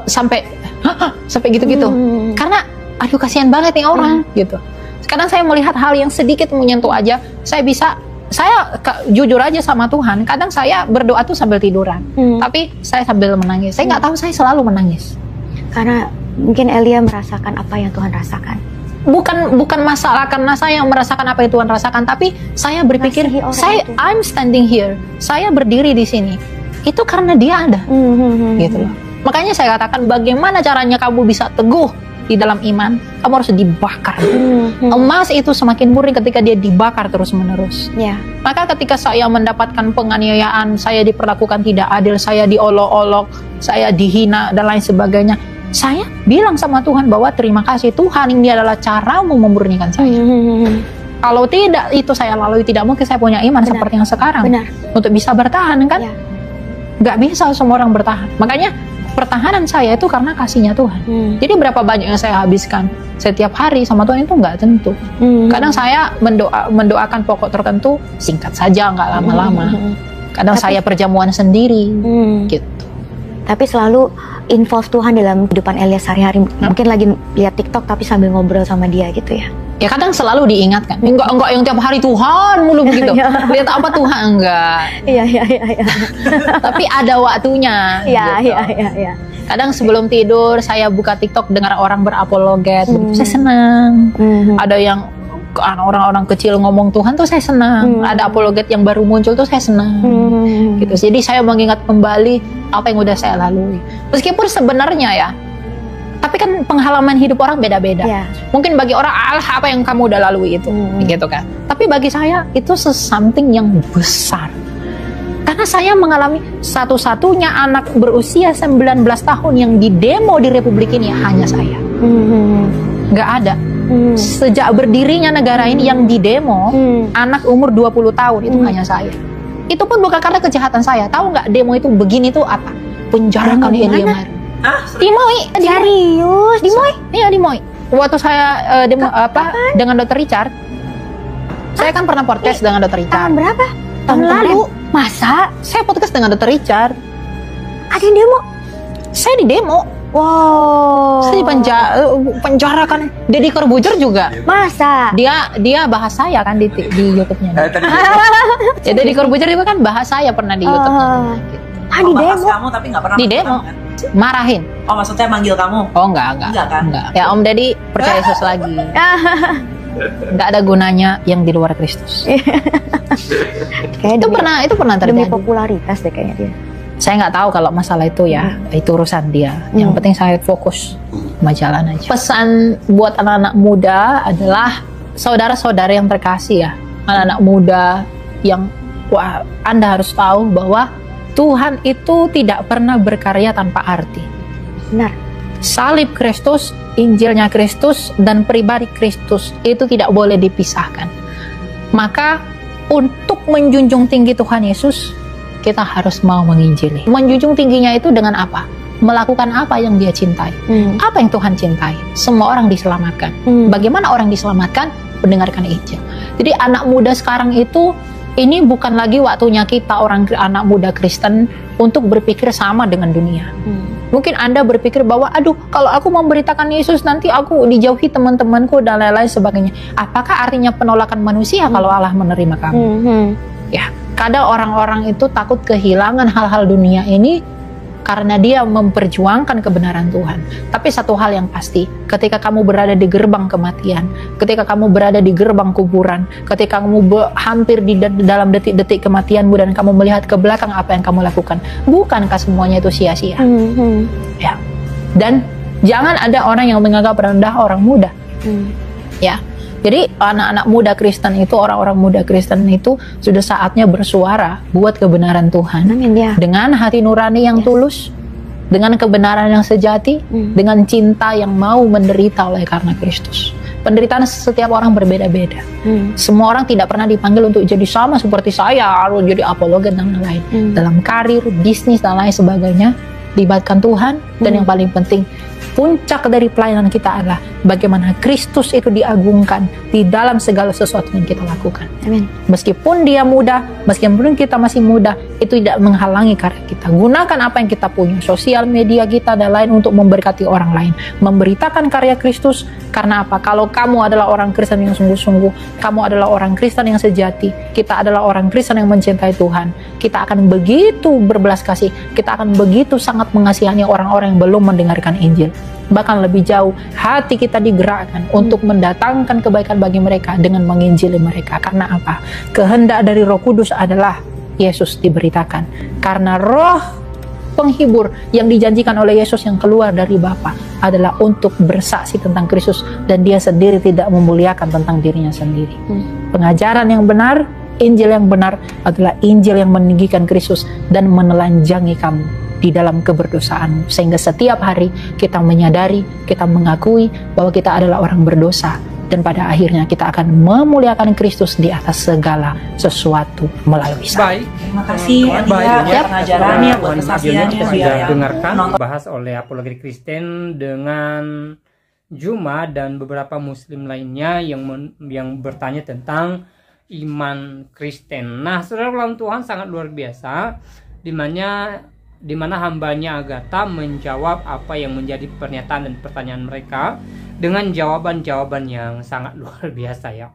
sampai gitu-gitu. Karena aduh kasihan banget nih orang gitu. Kadang saya melihat hal yang sedikit menyentuh aja, saya jujur aja sama Tuhan. Kadang saya berdoa tuh sambil tiduran, tapi saya sambil menangis. Saya nggak tahu, saya selalu menangis. Karena mungkin Elia merasakan apa yang Tuhan rasakan. Bukan masalah karena saya merasakan apa yang Tuhan rasakan, tapi saya berpikir I'm standing here. Saya berdiri di sini. Itu karena Dia ada, gitu loh. Makanya saya katakan, bagaimana caranya kamu bisa teguh di dalam iman? Kamu harus dibakar. Emas itu semakin murni ketika dia dibakar terus-menerus. Maka ketika saya mendapatkan penganiayaan, saya diperlakukan tidak adil, saya diolok-olok, saya dihina dan lain sebagainya, saya bilang sama Tuhan bahwa terima kasih Tuhan, ini adalah caramu memurnikan saya. Kalau tidak itu saya lalui, tidak mungkin saya punya iman seperti yang sekarang. Untuk bisa bertahan kan? Gak bisa semua orang bertahan. Makanya pertahanan saya itu karena kasihnya Tuhan. Jadi berapa banyak yang saya habiskan setiap hari sama Tuhan itu nggak tentu. Kadang saya mendoakan pokok tertentu singkat saja, nggak lama-lama. Kadang saya perjamuan sendiri, gitu. Tapi selalu involve Tuhan dalam kehidupan Elias sehari-hari. Mungkin lagi lihat TikTok tapi sambil ngobrol sama dia gitu ya. Ya kadang selalu diingatkan. Enggak yang tiap hari Tuhan mulu begitu. Lihat apa Tuhan, enggak. Iya. Tapi ada waktunya. Iya. Kadang sebelum tidur saya buka TikTok dengar orang berapologet, saya senang. Ada yang orang-orang kecil ngomong Tuhan tuh saya senang. Ada apologet yang baru muncul tuh saya senang. Gitu. Jadi saya mengingat kembali apa yang udah saya lalui. Meskipun sebenarnya ya, tapi kan pengalaman hidup orang beda-beda. Mungkin bagi orang, alah apa yang kamu udah lalui itu, gitu kan. Tapi bagi saya itu something yang besar. Karena saya mengalami satu-satunya anak berusia 19 tahun yang didemo di Republik ini hanya saya. Nggak ada. Sejak berdirinya negara ini yang didemo anak umur 20 tahun itu hanya saya. Itu pun bukan karena kejahatan saya. Tahu nggak demo itu begini tuh apa? Penjarakan Elia Maru. Di Moi. Serius? Di Moi? Iya di Moi. Waktu saya demo dengan Dr. Richard, saya kan pernah podcast dengan Dr. Richard. Tahun berapa? Tahun lalu. Masa? Saya podcast dengan Dr. Richard. Ada yang demo? Saya di demo. Wow. Saya penjarakan. Deddy Corbuzier juga. Masa? Dia bahas saya kan di YouTube-nya. Ya Deddy Corbuzier juga kan bahas saya pernah di YouTube-nya. Di demo? Kamu tapi nggak pernah di demo. Marahin. Oh maksudnya manggil kamu? Oh enggak kan? Enggak. Ya Om Deddy percaya Yesus lagi. Enggak ada gunanya yang di luar Kristus. Itu pernah terjadi. Demi popularitas deh kayaknya dia. Saya nggak tahu kalau masalah itu ya, itu urusan dia. Yang penting saya fokus sama jalan aja. Pesan buat anak-anak muda adalah saudara-saudara yang terkasih ya, anak-anak muda yang Anda harus tahu bahwa Tuhan itu tidak pernah berkarya tanpa arti. Benar. Salib Kristus, Injilnya Kristus, dan pribadi Kristus itu tidak boleh dipisahkan. Maka untuk menjunjung tinggi Tuhan Yesus, kita harus mau menginjili. Menjunjung tingginya itu dengan apa? Melakukan apa yang dia cintai. Apa yang Tuhan cintai? Semua orang diselamatkan. Bagaimana orang diselamatkan? Mendengarkan Injil. Jadi anak muda sekarang itu, ini bukan lagi waktunya kita anak muda Kristen untuk berpikir sama dengan dunia. Mungkin Anda berpikir bahwa, aduh, kalau aku memberitakan Yesus nanti aku dijauhi teman-temanku dan lain-lain sebagainya. Apakah artinya penolakan manusia kalau Allah menerima kamu? Ya, kadang orang-orang itu takut kehilangan hal-hal dunia ini karena dia memperjuangkan kebenaran Tuhan. Tapi satu hal yang pasti, ketika kamu berada di gerbang kematian, ketika kamu berada di gerbang kuburan, ketika kamu hampir di dalam detik-detik kematianmu dan kamu melihat ke belakang apa yang kamu lakukan, bukankah semuanya itu sia-sia? Ya. Dan jangan ada orang yang menganggap rendah orang muda. Ya. Jadi anak-anak muda Kristen itu, orang-orang muda Kristen itu sudah saatnya bersuara buat kebenaran Tuhan. Dengan hati nurani yang tulus, dengan kebenaran yang sejati, dengan cinta yang mau menderita oleh karena Kristus. Penderitaan setiap orang berbeda-beda. Semua orang tidak pernah dipanggil untuk jadi sama seperti saya, harus jadi apologet dan lain-lain. Dalam karir, bisnis dan lain sebagainya, libatkan Tuhan. Dan yang paling penting, puncak dari pelayanan kita adalah bagaimana Kristus itu diagungkan di dalam segala sesuatu yang kita lakukan. Amin. Meskipun dia muda, meskipun kita masih muda, itu tidak menghalangi karya kita. Gunakan apa yang kita punya, sosial media kita dan lain untuk memberkati orang lain, memberitakan karya Kristus. Karena apa? Kalau kamu adalah orang Kristen yang sungguh-sungguh, kamu adalah orang Kristen yang sejati, kita adalah orang Kristen yang mencintai Tuhan, kita akan begitu berbelas kasih, kita akan begitu sangat mengasihani orang-orang yang belum mendengarkan Injil. Bahkan lebih jauh, hati kita digerakkan untuk mendatangkan kebaikan bagi mereka dengan menginjili mereka. Karena apa? Kehendak dari Roh Kudus adalah Yesus diberitakan. Karena Roh penghibur yang dijanjikan oleh Yesus yang keluar dari Bapa adalah untuk bersaksi tentang Kristus, dan dia sendiri tidak memuliakan tentang dirinya sendiri. Pengajaran yang benar, Injil yang benar adalah Injil yang meninggikan Kristus dan menelanjangi kamu di dalam keberdosaanmu, sehingga setiap hari kita menyadari, kita mengakui bahwa kita adalah orang berdosa, dan pada akhirnya kita akan memuliakan Kristus di atas segala sesuatu melalui saya. Baik, terima kasih ya pengajarannya, buat kesaksiannya sudah dengarkan bahas oleh apologetik Kristen dengan Juma dan beberapa muslim lainnya yang bertanya tentang iman Kristen. Nah, saudara dalam Tuhan sangat luar biasa, di mana hambanya Agatha menjawab apa yang menjadi pernyataan dan pertanyaan mereka dengan jawaban-jawaban yang sangat luar biasa ya.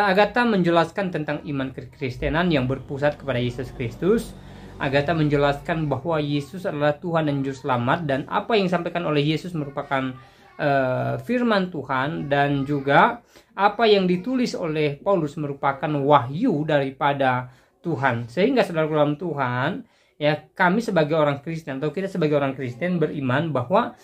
Agatha menjelaskan tentang iman kekristenan yang berpusat kepada Yesus Kristus. Agatha menjelaskan bahwa Yesus adalah Tuhan dan Juru Selamat, dan apa yang disampaikan oleh Yesus merupakan firman Tuhan, dan juga apa yang ditulis oleh Paulus merupakan wahyu daripada Tuhan. Sehingga saudara dalam Tuhan, ya, kami sebagai orang Kristen atau kita sebagai orang Kristen beriman bahwa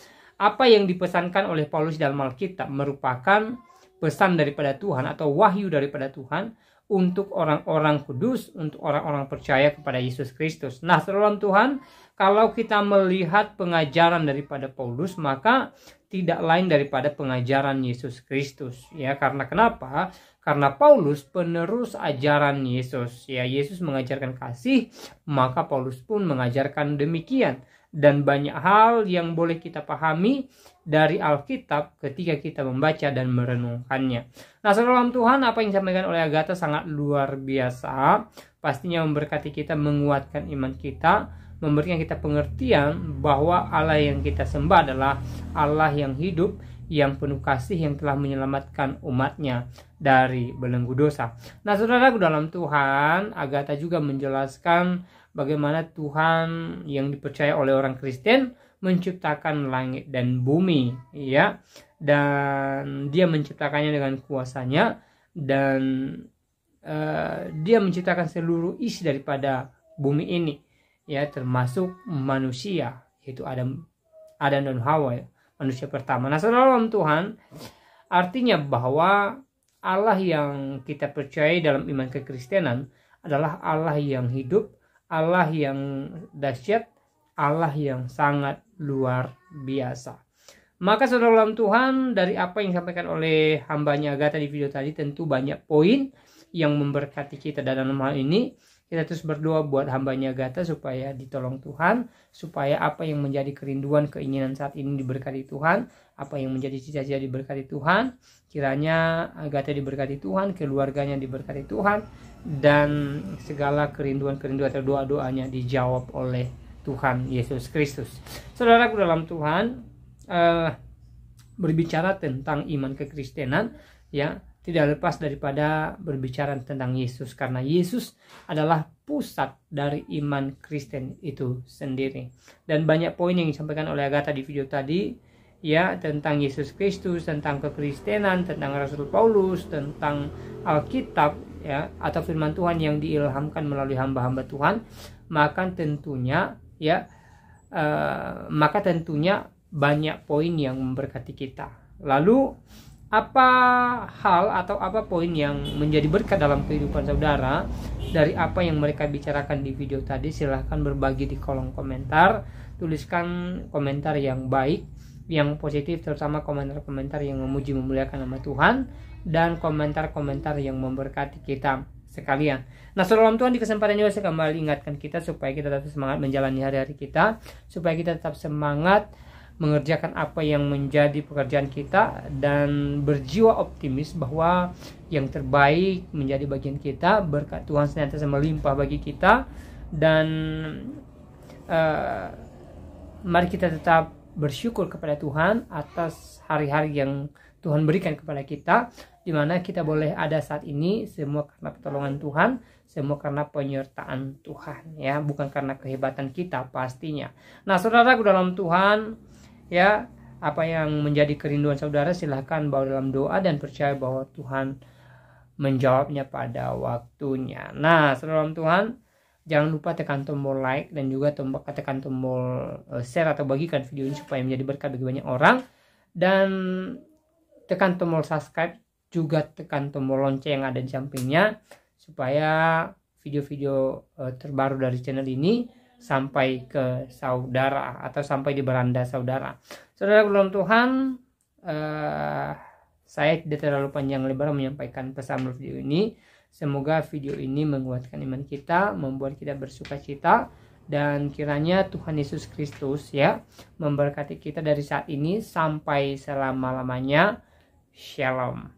apa yang dipesankan oleh Paulus dalam Alkitab merupakan pesan daripada Tuhan atau wahyu daripada Tuhan untuk orang-orang kudus, untuk orang-orang percaya kepada Yesus Kristus. Nah, saudara dalam Tuhan, kalau kita melihat pengajaran daripada Paulus, maka tidak lain daripada pengajaran Yesus Kristus. Ya, karena kenapa? Karena Paulus penerus ajaran Yesus. Ya, Yesus mengajarkan kasih, maka Paulus pun mengajarkan demikian. Dan banyak hal yang boleh kita pahami dari Alkitab ketika kita membaca dan merenungkannya. Nah, saudara dalam Tuhan, apa yang disampaikan oleh Agatha sangat luar biasa. Pastinya memberkati kita, menguatkan iman kita, memberikan kita pengertian bahwa Allah yang kita sembah adalah Allah yang hidup, yang penuh kasih, yang telah menyelamatkan umatnya dari belenggu dosa. Nah, saudaraku dalam Tuhan, Agatha juga menjelaskan bagaimana Tuhan yang dipercaya oleh orang Kristen menciptakan langit dan bumi, ya, dan dia menciptakannya dengan kuasanya, dan dia menciptakan seluruh isi daripada bumi ini, ya, termasuk manusia, yaitu Adam dan Hawa, ya, manusia pertama. Nah, saudara dalam Tuhan, artinya bahwa Allah yang kita percaya dalam iman kekristenan adalah Allah yang hidup, Allah yang dahsyat, Allah yang sangat luar biasa. Maka saudara dalam Tuhan, dari apa yang disampaikan oleh hambanya Agatha di video tadi, tentu banyak poin yang memberkati kita. Dan dalam hal ini kita terus berdoa buat hambanya Agatha supaya ditolong Tuhan, supaya apa yang menjadi kerinduan, keinginan saat ini diberkati Tuhan, apa yang menjadi cita-cita diberkati Tuhan. Kiranya Agatha diberkati Tuhan, keluarganya diberkati Tuhan, dan segala kerinduan-kerinduan atau doa-doanya dijawab oleh Tuhan Yesus Kristus. Saudaraku dalam Tuhan, berbicara tentang iman kekristenan, ya, tidak lepas daripada berbicara tentang Yesus, karena Yesus adalah pusat dari iman Kristen itu sendiri. Dan banyak poin yang disampaikan oleh Agatha di video tadi, ya, tentang Yesus Kristus, tentang kekristenan, tentang Rasul Paulus, tentang Alkitab, ya, atau firman Tuhan yang diilhamkan melalui hamba-hamba Tuhan, maka tentunya, ya, banyak poin yang memberkati kita. Lalu apa hal atau apa poin yang menjadi berkat dalam kehidupan saudara dari apa yang mereka bicarakan di video tadi? Silahkan berbagi di kolom komentar, tuliskan komentar yang baik, yang positif, terutama komentar-komentar yang memuji memuliakan nama Tuhan, dan komentar-komentar yang memberkati kita sekalian. Nah, saudara dalam Tuhan, di kesempatan ini saya kembali ingatkan kita supaya kita tetap semangat menjalani hari-hari kita, supaya kita tetap semangat mengerjakan apa yang menjadi pekerjaan kita, dan berjiwa optimis bahwa yang terbaik menjadi bagian kita. Berkat Tuhan senantiasa melimpah bagi kita, dan mari kita tetap bersyukur kepada Tuhan atas hari-hari yang Tuhan berikan kepada kita, di mana kita boleh ada saat ini, semua karena pertolongan Tuhan, semua karena penyertaan Tuhan, ya, bukan karena kehebatan kita pastinya. Nah, saudaraku dalam Tuhan, ya, apa yang menjadi kerinduan saudara silahkan bawa dalam doa dan percaya bahwa Tuhan menjawabnya pada waktunya. Nah, saudara dalam Tuhan, Jangan lupa tekan tombol like dan juga tekan tombol share atau bagikan video ini supaya menjadi berkat bagi banyak orang. Dan tekan tombol subscribe, juga tekan tombol lonceng yang ada di sampingnya supaya video-video terbaru dari channel ini sampai ke saudara atau sampai di beranda saudara. Saudara dalam Tuhan, saya tidak terlalu panjang lebar menyampaikan pesan video ini. Semoga video ini menguatkan iman kita, membuat kita bersukacita, dan kiranya Tuhan Yesus Kristus ya memberkati kita dari saat ini sampai selama-lamanya. Shalom.